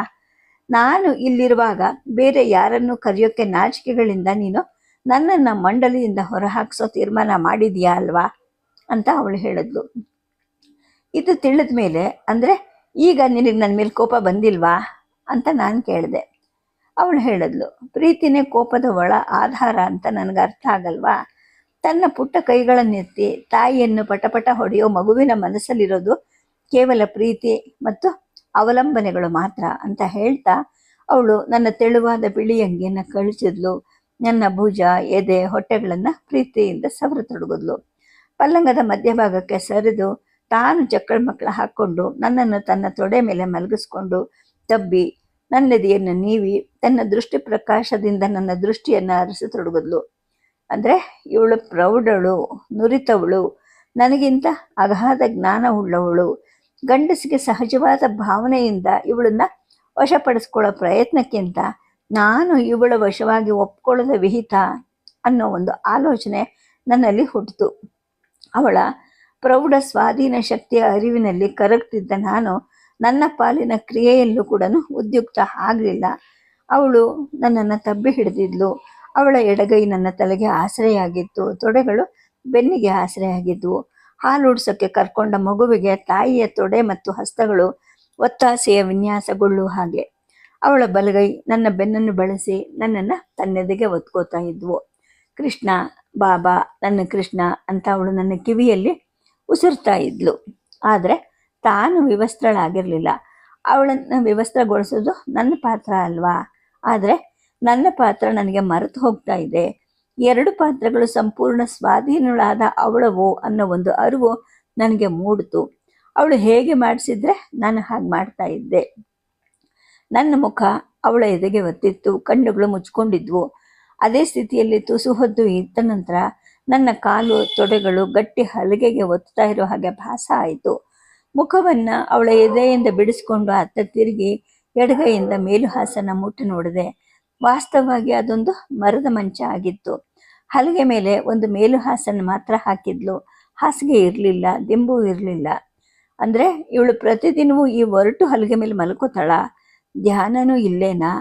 ನಾನು ಇಲ್ಲಿರುವಾಗ ಬೇರೆ ಯಾರನ್ನು ಕರೆಯೋಕ್ಕೆ ನಾಚಿಕೆಗಳಿಂದ ನೀನು ನನ್ನನ್ನು ಮಂಡಳಿಯಿಂದ ಹೊರಹಾಕಿಸೋ ತೀರ್ಮಾನ ಮಾಡಿದ್ಯಾ ಅಲ್ವಾ ಅಂತ ಅವಳು ಹೇಳಿದ್ಲು. ಇದು ತಿಳಿದ ಮೇಲೆ, ಅಂದರೆ ಈಗ ನಿನಗೆ ನನ್ನ ಮೇಲೆ ಕೋಪ ಬಂದಿಲ್ವಾ ಅಂತ ನಾನು ಕೇಳಿದೆ. ಅವಳು ಹೇಳಿದ್ಲು, ಪ್ರೀತಿನೇ ಕೋಪದ ಒಳ ಆಧಾರ ಅಂತ ನನಗೆ ಅರ್ಥ ಆಗಲ್ವಾ? ತನ್ನ ಪುಟ್ಟ ಕೈಗಳನ್ನೆತ್ತಿ ತಾಯಿಯನ್ನು ಪಟಪಟ ಹೊಡೆಯೋ ಮಗುವಿನ ಮನಸ್ಸಲ್ಲಿರೋದು ಕೇವಲ ಪ್ರೀತಿ ಮತ್ತು ಅವಲಂಬನೆಗಳು ಮಾತ್ರ ಅಂತ ಹೇಳ್ತಾ ಅವಳು ನನ್ನ ತೆಳುವಾದ ಬಿಳಿ ಅಂಗಿಯನ್ನು ಕಳಿಸಿದ್ಲು. ನನ್ನ ಭುಜ, ಎದೆ, ಹೊಟ್ಟೆಗಳನ್ನು ಪ್ರೀತಿಯಿಂದ ಸವರತೊಡಗಿದ್ಲು. ಪಲ್ಲಂಗದ ಮಧ್ಯಭಾಗಕ್ಕೆ ಸರಿದು ತಾನು ಚಕ್ಕಳ ಮಕ್ಕಳ ಹಾಕ್ಕೊಂಡು ನನ್ನನ್ನು ತನ್ನ ತೊಡೆ ಮೇಲೆ ಮಲಗಿಸ್ಕೊಂಡು ತಬ್ಬಿ ನನ್ನೆದೆಯನ್ನು ನೀವಿ ತನ್ನ ದೃಷ್ಟಿ ಪ್ರಕಾಶದಿಂದ ನನ್ನ ದೃಷ್ಟಿಯನ್ನು ಹರಿಸತೊಡಗಿದ್ಲು. ಅಂದರೆ ಇವಳು ಪ್ರೌಢಳು, ನುರಿತವಳು, ನನಗಿಂತ ಅಗಾಧ ಜ್ಞಾನ ಉಳ್ಳವಳು. ಗಂಡಸಿಗೆ ಸಹಜವಾದ ಭಾವನೆಯಿಂದ ಇವಳನ್ನ ವಶಪಡಿಸ್ಕೊಳ್ಳೋ ಪ್ರಯತ್ನಕ್ಕಿಂತ ನಾನು ಇವಳ ವಶವಾಗಿ ಒಪ್ಕೊಳ್ಳದ ವಿಹಿತ ಅನ್ನೋ ಒಂದು ಆಲೋಚನೆ ನನ್ನಲ್ಲಿ ಹುಟ್ಟಿತು. ಅವಳ ಪ್ರೌಢ ಸ್ವಾಧೀನ ಶಕ್ತಿಯ ಅರಿವಿನಲ್ಲಿ ಕರಗ್ತಿದ್ದ ನಾನು ನನ್ನ ಪಾಲಿನ ಕ್ರಿಯೆಯಲ್ಲೂ ಕೂಡ ಉದ್ಯುಕ್ತ ಆಗಲಿಲ್ಲ. ಅವಳು ನನ್ನನ್ನು ತಬ್ಬಿ ಹಿಡಿದಿದ್ಲು. ಅವಳ ಎಡಗೈ ನನ್ನ ತಲೆಗೆ ಆಸರೆಯಾಗಿತ್ತು, ತೊಡೆಗಳು ಬೆನ್ನಿಗೆ ಆಸರೆಯಾಗಿದ್ವು. ಹಾಲುಡ್ಸೋಕ್ಕೆ ಕರ್ಕೊಂಡ ಮಗುವಿಗೆ ತಾಯಿಯ ತೊಡೆ ಮತ್ತು ಹಸ್ತಗಳು ಒತ್ತಾಸೆಯ ವಿನ್ಯಾಸಗೊಳ್ಳುವ ಹಾಗೆ. ಅವಳ ಬಲಗೈ ನನ್ನ ಬೆನ್ನನ್ನು ಬಳಸಿ ನನ್ನನ್ನು ತನ್ನೆದೆಗೆ ಒತ್ಕೋತಾ ಇದ್ವು. ಕೃಷ್ಣ ಬಾಬಾ, ನನ್ನ ಕೃಷ್ಣ ಅಂತ ಅವಳು ನನ್ನ ಕಿವಿಯಲ್ಲಿ ಉಸಿರ್ತಾ ಇದ್ಲು. ಆದರೆ ತಾನು ವಿವಸ್ತ್ರಳಾಗಿರಲಿಲ್ಲ. ಅವಳನ್ನು ವಿವಸ್ತ್ರಗೊಳಿಸೋದು ನನ್ನ ಪಾತ್ರ ಅಲ್ವಾ? ಆದರೆ ನನ್ನ ಪಾತ್ರ ನನಗೆ ಮರೆತು ಹೋಗ್ತಾ ಇದೆ. 2 ಪಾತ್ರಗಳು ಸಂಪೂರ್ಣ ಸ್ವಾಧೀನಳಾದ ಅವಳವು ಅನ್ನೋ ಒಂದು ಅರಿವು ನನಗೆ ಮೂಡಿತು. ಅವಳು ಹೇಗೆ ಮಾಡಿಸಿದ್ರೆ ನಾನು ಹಾಗೆ ಮಾಡ್ತಾ ಇದ್ದೆ. ನನ್ನ ಮುಖ ಅವಳ ಎದೆಗೆ ಒತ್ತಿತ್ತು, ಕಣ್ಣುಗಳು ಮುಚ್ಕೊಂಡಿದ್ವು. ಅದೇ ಸ್ಥಿತಿಯಲ್ಲಿ ತುಸು ಹೊತ್ತು ಇದ್ದ ನಂತರ ನನ್ನ ಕಾಲು ತೊಡೆಗಳು ಗಟ್ಟಿ ಹಲಗೆಗೆ ಒತ್ತಾ ಇರೋ ಹಾಗೆ ಭಾಸ ಆಯಿತು. ಮುಖವನ್ನು ಅವಳ ಎದೆಯಿಂದ ಬಿಡಿಸ್ಕೊಂಡು ಅತ್ತ ತಿರುಗಿ ಎಡಗೈಯಿಂದ ಮೇಲುಹಾಸನ ಮುಟ್ಟಿ ನೋಡಿದೆ. ವಾಸ್ತವವಾಗಿ ಅದೊಂದು ಮರದ ಮಂಚ ಆಗಿತ್ತು. ಹಲಗೆ ಮೇಲೆ ಒಂದು ಮೇಲುಹಾಸನ ಮಾತ್ರ ಹಾಕಿದ್ಲು. ಹಾಸಿಗೆ ಇರಲಿಲ್ಲ, ದಿಂಬು ಇರಲಿಲ್ಲ. ಅಂದರೆ ಇವಳು ಪ್ರತಿದಿನವೂ ಈ ಒರಟು ಹಲಗೆ ಮೇಲೆ ಮಲ್ಕೋತಾಳ? ಧ್ಯಾನನೂ ಇಲ್ಲೇನಾ?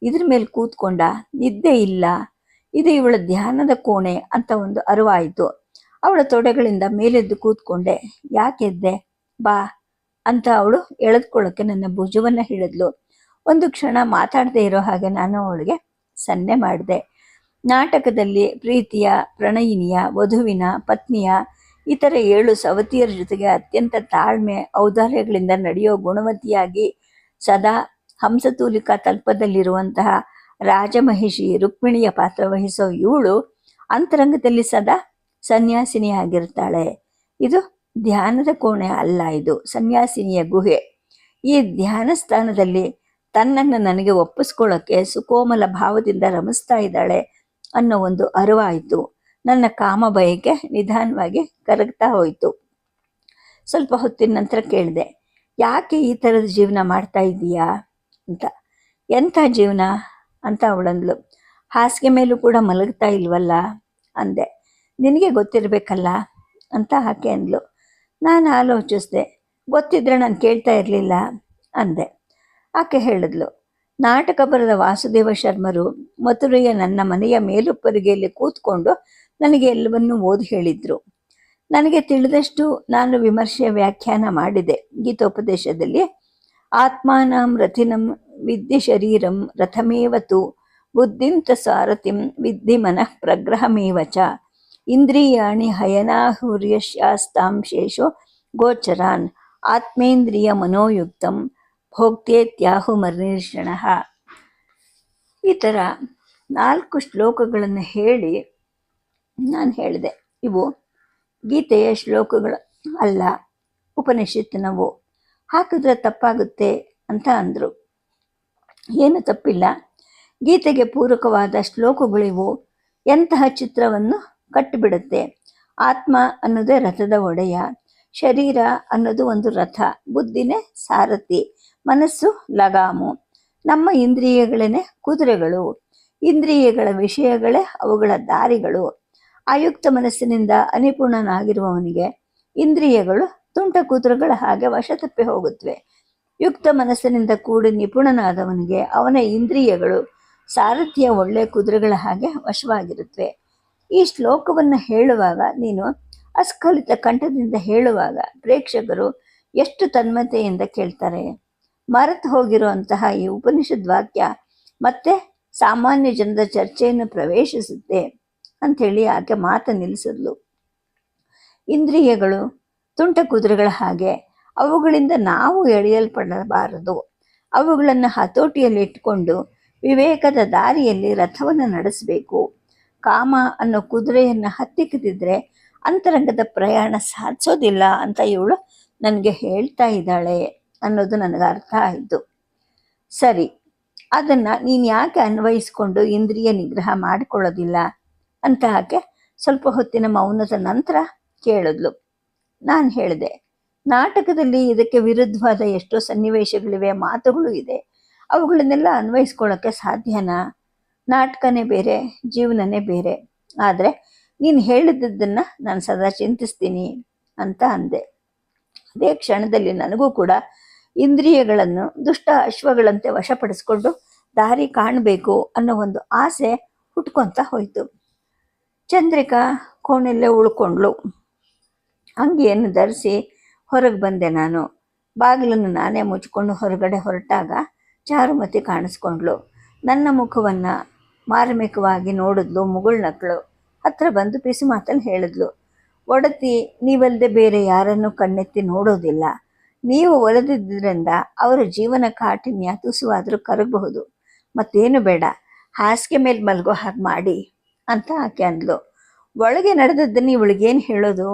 ಇದ್ರ ಮೇಲೆ ಕೂತ್ಕೊಂಡ? ನಿದ್ದೆ ಇಲ್ಲ. ಇದು ಇವಳ ಧ್ಯಾನದ ಕೋಣೆ ಅಂತ ಒಂದು ಅರಿವಾಯಿತು. ಅವಳ ತೊಡೆಗಳಿಂದ ಮೇಲೆದ್ದು ಕೂತ್ಕೊಂಡೆ. ಯಾಕೆದ್ದೆ? ಬಾ ಅಂತ ಅವಳು ಎಳೆದುಕೊಳ್ಳೋಕ್ಕೆ ನನ್ನ ಭುಜವನ್ನು ಹಿಡಿದ್ಲು. ಒಂದು ಕ್ಷಣ ಮಾತಾಡದೇ ಇರೋ ಹಾಗೆ ನಾನು ಅವಳಿಗೆ ಸನ್ನೆ ಮಾಡಿದೆ. ನಾಟಕದಲ್ಲಿ ಪ್ರೀತಿಯ, ಪ್ರಣಯಿನಿಯ, ವಧುವಿನ, ಪತ್ನಿಯ, ಇತರ 7 ಸವತಿಯರ ಜೊತೆಗೆ ಅತ್ಯಂತ ತಾಳ್ಮೆ, ಔದಾರ್ಯಗಳಿಂದ ನಡೆಯೋ ಗುಣವತಿಯಾಗಿ ಸದಾ ಹಂಸತೂಲಿಕಾ ತಲ್ಪದಲ್ಲಿರುವಂತಹ ರಾಜಮಹಿಷಿ ರುಕ್ಮಿಣಿಯ ಪಾತ್ರ ವಹಿಸೋ ಇವಳು ಅಂತರಂಗದಲ್ಲಿ ಸದಾ ಸನ್ಯಾಸಿನಿಯಾಗಿರ್ತಾಳೆ. ಇದು ಧ್ಯಾನದ ಕೋಣೆ ಅಲ್ಲ, ಇದು ಸನ್ಯಾಸಿನಿಯ ಗುಹೆ. ಈ ಧ್ಯಾನ ಸ್ಥಾನದಲ್ಲಿ ತನ್ನನ್ನು ನನಗೆ ಒಪ್ಪಿಸ್ಕೊಳ್ಳೋಕ್ಕೆ ಸುಕೋಮಲ ಭಾವದಿಂದ ರಮಿಸ್ತಾ ಇದ್ದಾಳೆ ಅನ್ನೋ ಒಂದು ಅರಿವಾಯಿತು. ನನ್ನ ಕಾಮ ಬಯಕೆ ನಿಧಾನವಾಗಿ ಕರಗ್ತಾ ಹೋಯಿತು. ಸ್ವಲ್ಪ ಹೊತ್ತಿನ ನಂತರ ಕೇಳಿದೆ, ಯಾಕೆ ಈ ಥರದ ಜೀವನ ಮಾಡ್ತಾ ಇದ್ದೀಯಾ ಅಂತ. ಎಂಥ ಜೀವನ ಅಂತ ಅವಳಂದ್ಲು. ಹಾಸಿಗೆ ಮೇಲೂ ಕೂಡ ಮಲಗ್ತಾ ಇಲ್ವಲ್ಲ ಅಂದೆ. ನಿನಗೆ ಗೊತ್ತಿರಬೇಕಲ್ಲ ಅಂತ ಆಕೆ ಅಂದ್ಲು. ನಾನು ಆಲೋಚಿಸಿದೆ. ಗೊತ್ತಿದ್ರೆ ನಾನು ಕೇಳ್ತಾ ಇರಲಿಲ್ಲ ಅಂದೆ. ಆಕೆ ಹೇಳಿದ್ಲು, ನಾಟಕ ಬರೆದ ವಾಸುದೇವ ಶರ್ಮರು ಮಥುರೆಯ ನನ್ನ ಮನೆಯ ಮೇಲುಪ್ಪರಿಗೆಯಲ್ಲಿ ಕೂತ್ಕೊಂಡು ನನಗೆ ಎಲ್ಲವನ್ನೂ ಓದಿ ಹೇಳಿದ್ರು. ನನಗೆ ತಿಳಿದಷ್ಟು ನಾನು ವಿಮರ್ಶೆ ವ್ಯಾಖ್ಯಾನ ಮಾಡಿದೆ. ಗೀತೋಪದೇಶದಲ್ಲಿ ಆತ್ಮಾನಂ ರಥಿನಂ ವಿದ್ಯೆ ಶರೀರಂ ರಥಮೇವತು ಬುದ್ಧಿಂತ ಸಾರಥಿಂ ವಿದ್ಧಿ ಮನಃ ಪ್ರಗ್ರಹಮೇವ ಚ ಇಂದ್ರಿಯಾಣಿ ಹಯನಾಹುರ್ಯಶಾಸ್ತಾಂಶೇಷು ಗೋಚರಾನ್ ಆತ್ಮೇಂದ್ರಿಯ ಮನೋಯುಕ್ತಂ ಭೋಕ್ತೇತ್ಯಾಹುಮರ್ನಿರ್ಷಣ. ಈ ಥರ 4 ಶ್ಲೋಕಗಳನ್ನು ಹೇಳಿ ನಾನು ಹೇಳಿದೆ, ಇವು ಗೀತೆಯ ಶ್ಲೋಕಗಳು ಅಲ್ಲ, ಉಪನಿಷತ್ತಿನವು. ಹಾಕಿದ್ರೆ ತಪ್ಪಾಗುತ್ತೆ ಅಂತ ಅಂದರು. ಏನು ತಪ್ಪಿಲ್ಲ, ಗೀತೆಗೆ ಪೂರಕವಾದ ಶ್ಲೋಕಗಳಿವು. ಎಂತಹ ಚಿತ್ರವನ್ನು ಕಟ್ಟಿಬಿಡುತ್ತೆ. ಆತ್ಮ ಅನ್ನೋದೇ ರಥದ ಒಡೆಯ, ಶರೀರ ಅನ್ನೋದು ಒಂದು ರಥ, ಬುದ್ಧಿನೇ ಸಾರಥಿ, ಮನಸ್ಸು ಲಗಾಮು, ನಮ್ಮ ಇಂದ್ರಿಯಗಳೇ ಕುದುರೆಗಳು, ಇಂದ್ರಿಯಗಳ ವಿಷಯಗಳೇ ಅವುಗಳ ದಾರಿಗಳು. ಆಯುಕ್ತ ಮನಸ್ಸಿನಿಂದ ಅನಿಪುಣನಾಗಿರುವವನಿಗೆ ಇಂದ್ರಿಯಗಳು ತುಂಟ ಕುದುರೆಗಳ ಹಾಗೆ ವಶ ತಪ್ಪಿ ಹೋಗುತ್ತವೆ. ಯುಕ್ತ ಮನಸ್ಸಿನಿಂದ ಕೂಡಿ ನಿಪುಣನಾದವನಿಗೆ ಅವನ ಇಂದ್ರಿಯಗಳು ಸಾರಥಿಯ ಒಳ್ಳೆಯ ಕುದುರೆಗಳ ಹಾಗೆ ವಶವಾಗಿರುತ್ತವೆ. ಈ ಶ್ಲೋಕವನ್ನು ಹೇಳುವಾಗ, ನೀನು ಅಸ್ಖಲಿತ ಕಂಠದಿಂದ ಹೇಳುವಾಗ ಪ್ರೇಕ್ಷಕರು ಎಷ್ಟು ತನ್ಮಯತೆಯಿಂದ ಕೇಳ್ತಾರೆ. ಮರೆತು ಹೋಗಿರುವಂತಹ ಈ ಉಪನಿಷದ್ ವಾಕ್ಯ ಮತ್ತೆ ಸಾಮಾನ್ಯ ಜನದ ಚರ್ಚೆಯನ್ನು ಪ್ರವೇಶಿಸುತ್ತೆ ಅಂಥೇಳಿ ಆಕೆ ಮಾತು ನಿಲ್ಲಿಸಿದ್ಲು. ಇಂದ್ರಿಯಗಳು ತುಂಟ ಕುದುರೆಗಳ ಹಾಗೆ, ಅವುಗಳಿಂದ ನಾವು ಎಳೆಯಲ್ಪಡಬಾರದು. ಅವುಗಳನ್ನು ಹತೋಟಿಯಲ್ಲಿ ಇಟ್ಕೊಂಡು ವಿವೇಕದ ದಾರಿಯಲ್ಲಿ ರಥವನ್ನು ನಡೆಸಬೇಕು. ಕಾಮ ಅನ್ನೋ ಕುದುರೆಯನ್ನು ಹತ್ತಿಕ್ಕದಿದ್ರೆ ಅಂತರಂಗದ ಪ್ರಯಾಣ ಸಾಧಿಸೋದಿಲ್ಲ ಅಂತ ಇವಳು ನನಗೆ ಹೇಳ್ತಾ ಇದ್ದಾಳೆ ಅನ್ನೋದು ನನಗೆ ಅರ್ಥ ಆಯಿತು. ಸರಿ, ಅದನ್ನು ನೀನು ಯಾಕೆ ಅನ್ವಯಿಸ್ಕೊಂಡು ಇಂದ್ರಿಯ ನಿಗ್ರಹ ಮಾಡಿಕೊಳ್ಳೋದಿಲ್ಲ ಅಂತ ಆಕೆ ಸ್ವಲ್ಪ ಹೊತ್ತಿನ ಮೌನದ ನಂತರ ಕೇಳಿದ್ಲು. ನಾನು ಹೇಳಿದೆ, ನಾಟಕದಲ್ಲಿ ಇದಕ್ಕೆ ವಿರುದ್ಧವಾದ ಎಷ್ಟೋ ಸನ್ನಿವೇಶಗಳಿವೆ, ಮಾತುಗಳು ಇದೆ. ಅವುಗಳನ್ನೆಲ್ಲ ಅನ್ವಯಿಸ್ಕೊಳ್ಳೋಕ್ಕೆ ಸಾಧ್ಯನಾ? ನಾಟಕನೇ ಬೇರೆ, ಜೀವನನೇ ಬೇರೆ. ಆದರೆ ನೀನು ಹೇಳಿದ್ದನ್ನು ನಾನು ಸದಾ ಚಿಂತಿಸ್ತೀನಿ ಅಂತ ಅಂದೆ. ಅದೇ ಕ್ಷಣದಲ್ಲಿ ನನಗೂ ಕೂಡ ಇಂದ್ರಿಯಗಳನ್ನು ದುಷ್ಟ ಅಶ್ವಗಳಂತೆ ವಶಪಡಿಸ್ಕೊಂಡು ದಾರಿ ಕಾಣಬೇಕು ಅನ್ನೋ ಒಂದು ಆಸೆ ಹುಟ್ಕೊತ ಹೋಯಿತು. ಚಂದ್ರಿಕಾ ಕೋಣೆಲ್ಲೇ ಉಳ್ಕೊಂಡ್ಳು. ಅಂಗಿಯನ್ನು ಧರಿಸಿ ಹೊರಗೆ ಬಂದೆ. ನಾನು ಬಾಗಿಲನ್ನು ನಾನೇ ಮುಚ್ಕೊಂಡು ಹೊರಗಡೆ ಹೊರಟಾಗ ಚಾರುಮತಿ ಕಾಣಿಸ್ಕೊಂಡ್ಳು. ನನ್ನ ಮುಖವನ್ನು ಮಾರ್ಮಿಕವಾಗಿ ನೋಡಿದ್ಲು, ಮುಗುಳ್ನಕ್ಕಳು. ಹತ್ರ ಬಂದು ಪಿಸು ಮಾತಲ್ಲಿ ಹೇಳಿದ್ಲು, ಒಡತಿ ನೀವಲ್ಲದೆ ಬೇರೆ ಯಾರನ್ನು ಕಣ್ಣೆತ್ತಿ ನೋಡೋದಿಲ್ಲ. ನೀವು ಒಲಿದಿದ್ದರಿಂದ ಅವರ ಜೀವನ ಕಾಠಿನ್ಯ ತುಸುವಾದರೂ ಕರಗಬಹುದು. ಮತ್ತೇನು ಬೇಡ, ಹಾಸಿಗೆ ಮೇಲೆ ಮಲಗೋ ಹಾಗೆ ಮಾಡಿ ಅಂತ ಆಕೆ ಅಂದ್ಲು. ಒಳಗೆ ನಡೆದದ್ದನ್ನು ಇವಳಿಗೇನು ಹೇಳೋದು,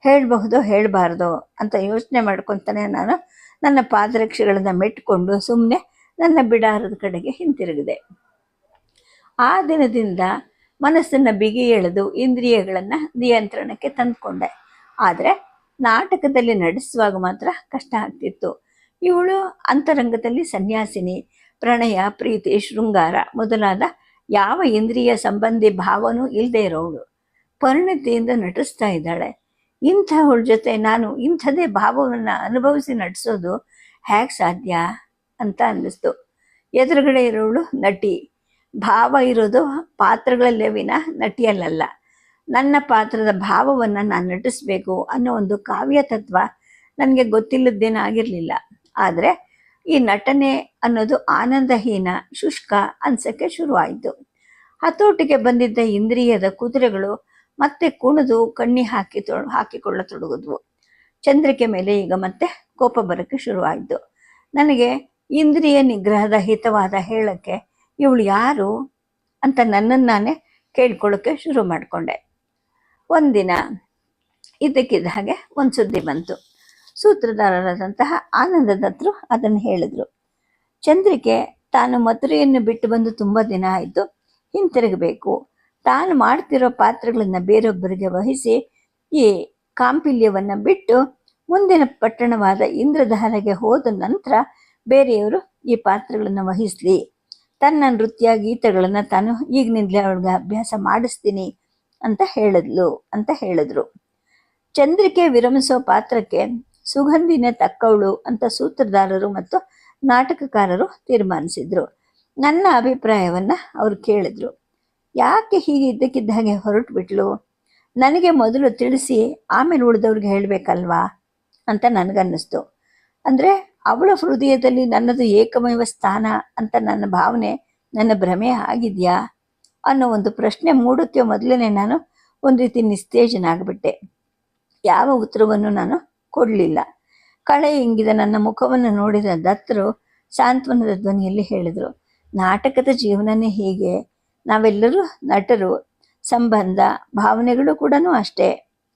ಹೇಳಬಹುದೋ ಹೇಳಬಾರ್ದೋ ಅಂತ ಯೋಚನೆ ಮಾಡ್ಕೊತಾನೆ ನಾನು ನನ್ನ ಪಾದರಕ್ಷೆಗಳನ್ನು ಮೆಟ್ಕೊಂಡು ಸುಮ್ಮನೆ ನನ್ನ ಬಿಡಾರದ ಕಡೆಗೆ ಹಿಂತಿರುಗಿದೆ. ಆ ದಿನದಿಂದ ಮನಸ್ಸನ್ನು ಬಿಗಿ ಎಳೆದು ಇಂದ್ರಿಯಗಳನ್ನು ನಿಯಂತ್ರಣಕ್ಕೆ ತಂದುಕೊಂಡೆ. ಆದರೆ ನಾಟಕದಲ್ಲಿ ನಡೆಸುವಾಗ ಮಾತ್ರ ಕಷ್ಟ ಆಗ್ತಿತ್ತು. ಇವಳು ಅಂತರಂಗದಲ್ಲಿ ಸನ್ಯಾಸಿನಿ, ಪ್ರಣಯ, ಪ್ರೀತಿ, ಶೃಂಗಾರ ಮೊದಲಾದ ಯಾವ ಇಂದ್ರಿಯ ಸಂಬಂಧಿ ಭಾವನೂ ಇಲ್ಲದೆ ಇರೋವಳು ಪರಿಣತಿಯಿಂದ ನಟಿಸ್ತಾ ಇದ್ದಾಳೆ. ಇಂಥವಳ ಜೊತೆ ನಾನು ಇಂಥದೇ ಭಾವವನ್ನು ಅನುಭವಿಸಿ ನಟಿಸೋದು ಹೇಗೆ ಸಾಧ್ಯ ಅಂತ ಅನ್ನಿಸ್ತು. ಎದುರುಗಡೆ ಇರೋವಳು ನಟಿ, ಭಾವ ಇರೋದು ಪಾತ್ರಗಳಲ್ಲೇ ವಿನ ನಟಿಯಲ್ಲ. ನನ್ನ ಪಾತ್ರದ ಭಾವವನ್ನು ನಾನು ನಟಿಸ್ಬೇಕು ಅನ್ನೋ ಒಂದು ಕಾವ್ಯ ತತ್ವ ನನಗೆ ಗೊತ್ತಿಲ್ಲದ್ದೇನಾಗಿರಲಿಲ್ಲ. ಆದರೆ ಈ ನಟನೆ ಅನ್ನೋದು ಆನಂದಹೀನ, ಶುಷ್ಕ ಅನ್ಸೋಕ್ಕೆ ಶುರುವಾಯಿತು. ಹತೋಟಿಗೆ ಬಂದಿದ್ದ ಇಂದ್ರಿಯದ ಕುದುರೆಗಳು ಮತ್ತೆ ಕುಣಿದು ಕಣ್ಣಿ ಹಾಕಿಕೊಳ್ಳತೊಡಗಿದ್ವು. ಚಂದ್ರಿಕೆ ಮೇಲೆ ಈಗ ಮತ್ತೆ ಕೋಪ ಬರೋಕ್ಕೆ ಶುರುವಾಯಿತು. ನನಗೆ ಇಂದ್ರಿಯ ನಿಗ್ರಹದ ಹಿತವಾದ ಹೇಳಕ್ಕೆ ಇವಳು ಯಾರು ಅಂತ ನನ್ನನ್ನು ನಾನೇ ಕೇಳ್ಕೊಳ್ಳೋಕ್ಕೆ ಶುರು ಮಾಡಿಕೊಂಡೆ. ಒಂದಿನ ಇದ್ದಕ್ಕಿದ್ದ ಹಾಗೆ ಒಂದು ಸುದ್ದಿ ಬಂತು. ಸೂತ್ರಧಾರರಾದಂತಹ ಆನಂದದತ್ತರು ಅದನ್ನು ಹೇಳಿದರು. ಚಂದ್ರಿಕೆ ತಾನು ಮಥುರೆಯನ್ನು ಬಿಟ್ಟು ಬಂದು ತುಂಬ ದಿನ ಆಯಿತು, ಹಿಂತಿರುಗಬೇಕು. ತಾನು ಮಾಡ್ತಿರೋ ಪಾತ್ರಗಳನ್ನು ಬೇರೊಬ್ಬರಿಗೆ ವಹಿಸಿ ಈ ಕಾಂಪಿಲ್ಯವನ್ನು ಬಿಟ್ಟು ಮುಂದಿನ ಪಟ್ಟಣವಾದ ಇಂದ್ರಧಾರೆಗೆ ಹೋದ ನಂತರ ಬೇರೆಯವರು ಈ ಪಾತ್ರಗಳನ್ನು ವಹಿಸಲಿ. ತನ್ನ ನೃತ್ಯ ಗೀತೆಗಳನ್ನು ತಾನು ಈಗಿನಿಂದಲೇ ಅವಳಿಗೆ ಅಭ್ಯಾಸ ಮಾಡಿಸ್ತೀನಿ ಅಂತ ಹೇಳಿದ್ರು. ಚಂದ್ರಿಕೆ ವಿರಮಿಸೋ ಪಾತ್ರಕ್ಕೆ ಸುಗಂಧಿನೇ ತಕ್ಕವಳು ಅಂತ ಸೂತ್ರಧಾರರು ಮತ್ತು ನಾಟಕಕಾರರು ತೀರ್ಮಾನಿಸಿದ್ರು. ನನ್ನ ಅಭಿಪ್ರಾಯವನ್ನು ಅವರು ಕೇಳಿದ್ರು. ಯಾಕೆ ಹೀಗೆ ಇದ್ದಕ್ಕಿದ್ದ ಹಾಗೆ ಹೊರಟು ಬಿಟ್ಲು, ನನಗೆ ಮೊದಲು ತಿಳಿಸಿ ಆಮೇಲೆ ಉಳಿದವ್ರಿಗೆ ಹೇಳಬೇಕಲ್ವಾ ಅಂತ ನನಗನ್ನಿಸ್ತು. ಅಂದರೆ ಅವಳ ಹೃದಯದಲ್ಲಿ ನನ್ನದು ಏಕಮೇವ ಸ್ಥಾನ ಅಂತ ನನ್ನ ಭಾವನೆ, ನನ್ನ ಭ್ರಮೆ ಆಗಿದೆಯಾ ಅನ್ನೋ ಒಂದು ಪ್ರಶ್ನೆ ಮೂಡುತ್ತೆ ಮೊದಲೇ ನಾನು ಒಂದು ರೀತಿ ನಿಸ್ತೇಜನಾಗ್ಬಿಟ್ಟೆ. ಯಾವ ಉತ್ತರವನ್ನು ನಾನು ಕೊಡಲಿಲ್ಲ. ಕಳೆ ಇಂಗಿದ ನನ್ನ ಮುಖವನ್ನು ನೋಡಿದ ದತ್ತರು ಸಾಂತ್ವನದ ಧ್ವನಿಯಲ್ಲಿ ಹೇಳಿದರು, ನಾಟಕದ ಜೀವನನೇ ಹೀಗೆ, ನಾವೆಲ್ಲರೂ ನಟರು, ಸಂಬಂಧ ಭಾವನೆಗಳು ಕೂಡ ಅಷ್ಟೇ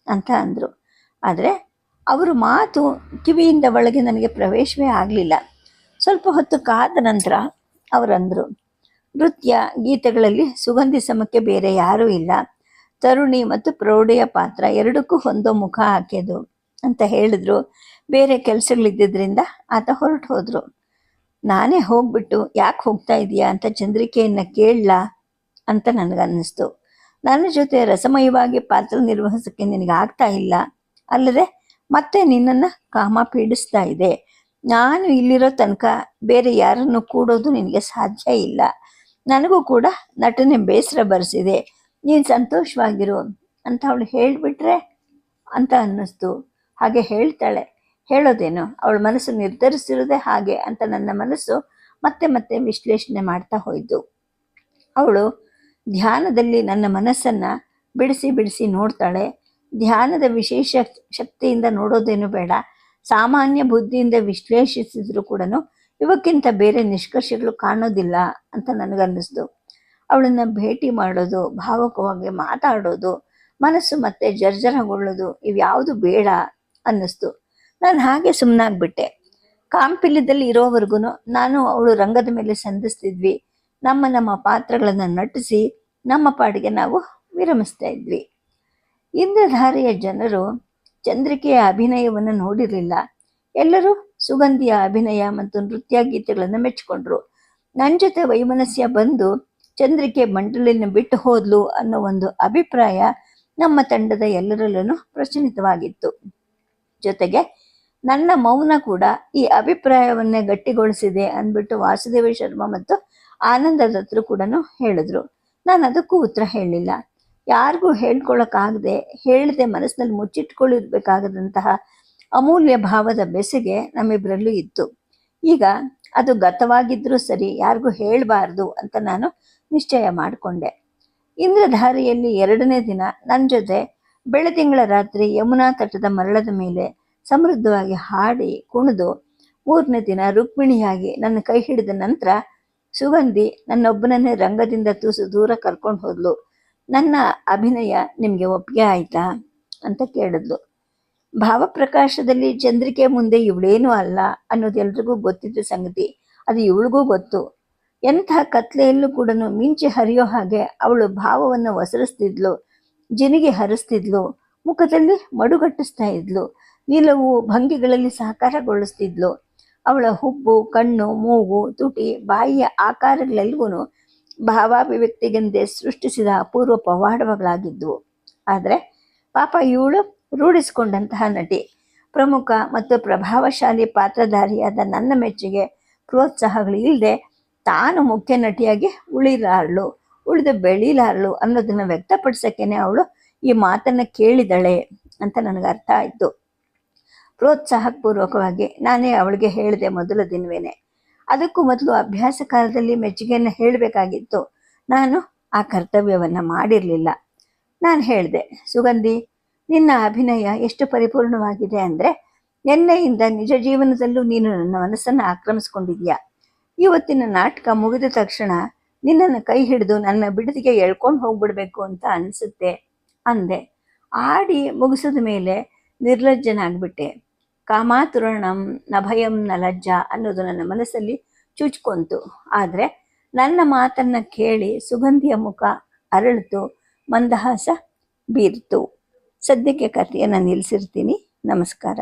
ಅಂತ ಅಂದರು. ಆದರೆ ಅವರು ಮಾತು ಕಿವಿಯಿಂದ ಒಳಗೆ ನನಗೆ ಪ್ರವೇಶವೇ ಆಗಲಿಲ್ಲ. ಸ್ವಲ್ಪ ಹೊತ್ತು ಕಾದ ನಂತರ ಅವರಂದರು, ನೃತ್ಯ ಗೀತೆಗಳಲ್ಲಿ ಸುಗಂಧಿ ಸಮಕ್ಕೆ ಬೇರೆ ಯಾರೂ ಇಲ್ಲ. ತರುಣಿ ಮತ್ತು ಪ್ರೌಢೆಯ ಪಾತ್ರ ಎರಡಕ್ಕೂ ಹೊಂದೋ ಮುಖ ಹಾಕ್ಯದು ಅಂತ ಹೇಳಿದ್ರು. ಬೇರೆ ಕೆಲಸಗಳಿದ್ದರಿಂದ ಆತ ಹೊರಟು ಹೋದರು. ನಾನೇ ಹೋಗ್ಬಿಟ್ಟು ಯಾಕೆ ಹೋಗ್ತಾ ಇದೀಯಾ ಅಂತ ಚಂದ್ರಿಕೆಯನ್ನು ಕೇಳಲಾ ಅಂತ ನನಗನ್ನಿಸ್ತು. ನನ್ನ ಜೊತೆ ರಸಮಯವಾಗಿ ಪಾತ್ರ ನಿರ್ವಹಿಸೋಕ್ಕೆ ನಿನಗೆ ಆಗ್ತಾ ಇಲ್ಲ, ಅಲ್ಲದೆ ಮತ್ತೆ ನಿನ್ನನ್ನು ಕಾಮ ಪೀಡಿಸ್ತಾ ಇದೆ. ನಾನು ಇಲ್ಲಿರೋ ತನಕ ಬೇರೆ ಯಾರನ್ನು ಕೂಡೋದು ನಿನಗೆ ಸಾಧ್ಯ ಇಲ್ಲ. ನನಗೂ ಕೂಡ ನಟನೆ ಬೇಸರ ಬರೆಸಿದೆ, ನೀನು ಸಂತೋಷವಾಗಿರು ಅಂತ ಅವಳು ಹೇಳಿಬಿಟ್ರೆ ಅಂತ ಅನ್ನಿಸ್ತು. ಹಾಗೆ ಹೇಳ್ತಾಳೆ, ಹೇಳೋದೇನು, ಅವಳ ಮನಸ್ಸು ನಿರ್ಧರಿಸಿರೋದೇ ಹಾಗೆ ಅಂತ ನನ್ನ ಮನಸ್ಸು ಮತ್ತೆ ಮತ್ತೆ ವಿಶ್ಲೇಷಣೆ ಮಾಡ್ತಾ ಹೋಯಿತು. ಅವಳು ಧ್ಯಾನದಲ್ಲಿ ನನ್ನ ಮನಸ್ಸನ್ನು ಬಿಡಿಸಿ ಬಿಡಿಸಿ ನೋಡ್ತಾಳೆ. ಧ್ಯಾನದ ವಿಶೇಷ ಶಕ್ತಿಯಿಂದ ನೋಡೋದೇನು ಬೇಡ, ಸಾಮಾನ್ಯ ಬುದ್ಧಿಯಿಂದ ವಿಶ್ಲೇಷಿಸಿದ್ರು ಕೂಡ ಇವಕ್ಕಿಂತ ಬೇರೆ ನಿಷ್ಕರ್ಷಗಳು ಕಾಣೋದಿಲ್ಲ ಅಂತ ನನಗನ್ನಿಸ್ತು. ಅವಳನ್ನು ಭೇಟಿ ಮಾಡೋದು, ಭಾವಕವಾಗಿ ಮಾತಾಡೋದು, ಮನಸ್ಸು ಮತ್ತೆ ಜರ್ಜರಗೊಳ್ಳೋದು ಇವ್ಯಾವುದು ಬೇಡ ಅನ್ನಿಸ್ತು. ನಾನು ಹಾಗೆ ಸುಮ್ಮನಾಗ್ಬಿಟ್ಟೆ. ಕಾಂಪಿಲ್ಯದಲ್ಲಿ ಇರೋವರೆಗೂ ನಾನು ಅವಳು ರಂಗದ ಮೇಲೆ ಸಂಧಿಸ್ತಿದ್ವಿ. ನಮ್ಮ ಪಾತ್ರಗಳನ್ನು ನಟಿಸಿ ನಮ್ಮ ಪಾಡಿಗೆ ನಾವು ವಿರಮಿಸ್ತಾ ಇದ್ವಿ. ಇಂದ್ರಧಾರೆಯ ಜನರು ಚಂದ್ರಿಕೆಯ ಅಭಿನಯವನ್ನು ನೋಡಿರಲಿಲ್ಲ. ಎಲ್ಲರೂ ಸುಗಂಧಿಯ ಅಭಿನಯ ಮತ್ತು ನೃತ್ಯ ಗೀತೆಗಳನ್ನು ಮೆಚ್ಚಿಕೊಂಡ್ರು. ನನ್ನ ಜೊತೆ ವೈಮನಸ್ಯ ಬಂದು ಚಂದ್ರಿಕೆ ಮಂಡಳಿನ ಬಿಟ್ಟು ಹೋದ್ಲು ಅನ್ನೋ ಒಂದು ಅಭಿಪ್ರಾಯ ನಮ್ಮ ತಂಡದ ಎಲ್ಲರಲ್ಲೂ ಪ್ರಚಲಿತವಾಗಿತ್ತು. ಜೊತೆಗೆ ನನ್ನ ಮೌನ ಕೂಡ ಈ ಅಭಿಪ್ರಾಯವನ್ನೇ ಗಟ್ಟಿಗೊಳಿಸಿದೆ ಅಂದ್ಬಿಟ್ಟು ವಾಸುದೇವ ಶರ್ಮ ಮತ್ತು ಆನಂದದತ್ತರು ಕೂಡ ಹೇಳಿದ್ರು. ನಾನು ಅದಕ್ಕೂ ಉತ್ತರ ಹೇಳಲಿಲ್ಲ. ಯಾರಿಗೂ ಹೇಳ್ಕೊಳಕ್ಕಾಗದೆ, ಹೇಳದೆ ಮನಸ್ಸಿನಲ್ಲಿ ಮುಚ್ಚಿಟ್ಕೊಳ್ಳಿರ್ಬೇಕಾಗದಂತಹ ಅಮೂಲ್ಯ ಭಾವದ ಬೆಸುಗೆ ನಮ್ಮಿಬ್ಬರಲ್ಲೂ ಇತ್ತು. ಈಗ ಅದು ಗತವಾಗಿದ್ರೂ ಸರಿ, ಯಾರಿಗೂ ಹೇಳಬಾರ್ದು ಅಂತ ನಾನು ನಿಶ್ಚಯ ಮಾಡಿಕೊಂಡೆ. ಇಂದ್ರಧಾರೆಯಲ್ಲಿ 2ನೇ ದಿನ ನನ್ನ ಜೊತೆ ಬೆಳದಿಂಗಳ ರಾತ್ರಿ ಯಮುನಾ ತಟದ ಮರಳದ ಮೇಲೆ ಸಮೃದ್ಧವಾಗಿ ಹಾಡಿ ಕುಣಿದು 3ನೇ ದಿನ ರುಕ್ಮಿಣಿಯಾಗಿ ನನ್ನ ಕೈ ಹಿಡಿದ ನಂತರ ಸುಗಂಧಿ ನನ್ನೊಬ್ಬನನ್ನೇ ರಂಗದಿಂದ ತುಸು ದೂರ ಕರ್ಕೊಂಡು ಹೋದ್ಲು. ನನ್ನ ಅಭಿನಯ ನಿಮಗೆ ಒಪ್ಪಿಗೆ ಆಯ್ತಾ ಅಂತ ಕೇಳಿದ್ಲು. ಭಾವಪ್ರಕಾಶದಲ್ಲಿ ಚಂದ್ರಿಕೆ ಮುಂದೆ ಇವಳೇನೂ ಅಲ್ಲ ಅನ್ನೋದು ಎಲ್ರಿಗೂ ಗೊತ್ತಿದ್ದ ಸಂಗತಿ. ಅದು ಇವಳಿಗೂ ಗೊತ್ತು. ಎಂಥ ಕತ್ಲೆಯಲ್ಲೂ ಕೂಡ ಮಿಂಚಿ ಹರಿಯೋ ಹಾಗೆ ಅವಳು ಭಾವವನ್ನು ಒಸರಿಸ್ತಿದ್ಲು, ಜಿನಿಗೆ ಹರಿಸ್ತಿದ್ಲು, ಮುಖದಲ್ಲಿ ಮಡುಗಟ್ಟಿಸ್ತಾ ಇದ್ಲು, ನಿಲುವು ಭಂಗಿಗಳಲ್ಲಿ ಸಾಕಾರಗೊಳಿಸ್ತಿದ್ಲು. ಅವಳ ಹುಬ್ಬು, ಕಣ್ಣು, ಮೂಗು, ತುಟಿ, ಬಾಯಿಯ ಆಕಾರಗಳೆಲ್ಲವೂ ಭಾವಾಭಿವ್ಯಕ್ತಿಗೆಂದೇ ಸೃಷ್ಟಿಸಿದ ಅಪೂರ್ವ ಪವಾಡಗಳಾಗಿದ್ವು. ಆದರೆ ಪಾಪ ಇವಳು ರೂಢಿಸಿಕೊಂಡಂತಹ ನಟಿ, ಪ್ರಮುಖ ಮತ್ತು ಪ್ರಭಾವಶಾಲಿ ಪಾತ್ರಧಾರಿಯಾದ ನನ್ನ ಮೆಚ್ಚುಗೆ ಪ್ರೋತ್ಸಾಹಗಳು ಇಲ್ಲದೆ ತಾನು ಮುಖ್ಯ ನಟಿಯಾಗಿ ಉಳಿದು ಬೆಳೀಲಾರಳು ಅನ್ನೋದನ್ನು ವ್ಯಕ್ತಪಡಿಸೋಕ್ಕೇನೆ ಅವಳು ಈ ಮಾತನ್ನು ಕೇಳಿದಳೆ ಅಂತ ನನಗೆ ಅರ್ಥ ಆಯಿತು. ಪ್ರೋತ್ಸಾಹಪೂರ್ವಕವಾಗಿ ನಾನೇ ಅವಳಿಗೆ ಹೇಳಿದೆ ಮೊದಲ ದಿನವೇನೆ. ಅದಕ್ಕೂ ಮೊದಲು ಅಭ್ಯಾಸ ಕಾಲದಲ್ಲಿ ಮೆಚ್ಚುಗೆಯನ್ನು ಹೇಳಬೇಕಾಗಿತ್ತು. ನಾನು ಆ ಕರ್ತವ್ಯವನ್ನು ಮಾಡಿರಲಿಲ್ಲ. ನಾನು ಹೇಳಿದೆ, ಸುಗಂಧಿ, ನಿನ್ನ ಅಭಿನಯ ಎಷ್ಟು ಪರಿಪೂರ್ಣವಾಗಿದೆ ಅಂದರೆ ನಿನ್ನೆಯಿಂದ ನಿಜ ಜೀವನದಲ್ಲೂ ನೀನು ನನ್ನ ಮನಸ್ಸನ್ನು ಆಕ್ರಮಿಸ್ಕೊಂಡಿದ್ಯಾ. ಇವತ್ತಿನ ನಾಟಕ ಮುಗಿದ ತಕ್ಷಣ ನಿನ್ನನ್ನು ಕೈ ಹಿಡಿದು ನನ್ನ ಬಿಡದಿಗೆ ಎಳ್ಕೊಂಡು ಹೋಗ್ಬಿಡ್ಬೇಕು ಅಂತ ಅನಿಸುತ್ತೆ ಅಂದೆ. ಆಡಿ ಮುಗಿಸಿದ ಮೇಲೆ ನಿರ್ಲಜ್ಜನಾಗ್ಬಿಟ್ಟೆ. ಕಾಮಾತುರಣಂ ನ ಭಯಂ ನ ಲಜ್ಜಾ ಅನ್ನೋದು ನನ್ನ ಮನಸ್ಸಲ್ಲಿ ಚುಚ್ಕೊಂತು. ಆದರೆ ನನ್ನ ಮಾತನ್ನು ಕೇಳಿ ಸುಗಂಧಿಯ ಮುಖ ಅರಳಿತು, ಮಂದಹಾಸ ಬೀರ್ತು. ಸದ್ಯಕ್ಕೆ ಕಥೆಯನ್ನು ನಿಲ್ಲಿಸಿರ್ತೀನಿ. ನಮಸ್ಕಾರ.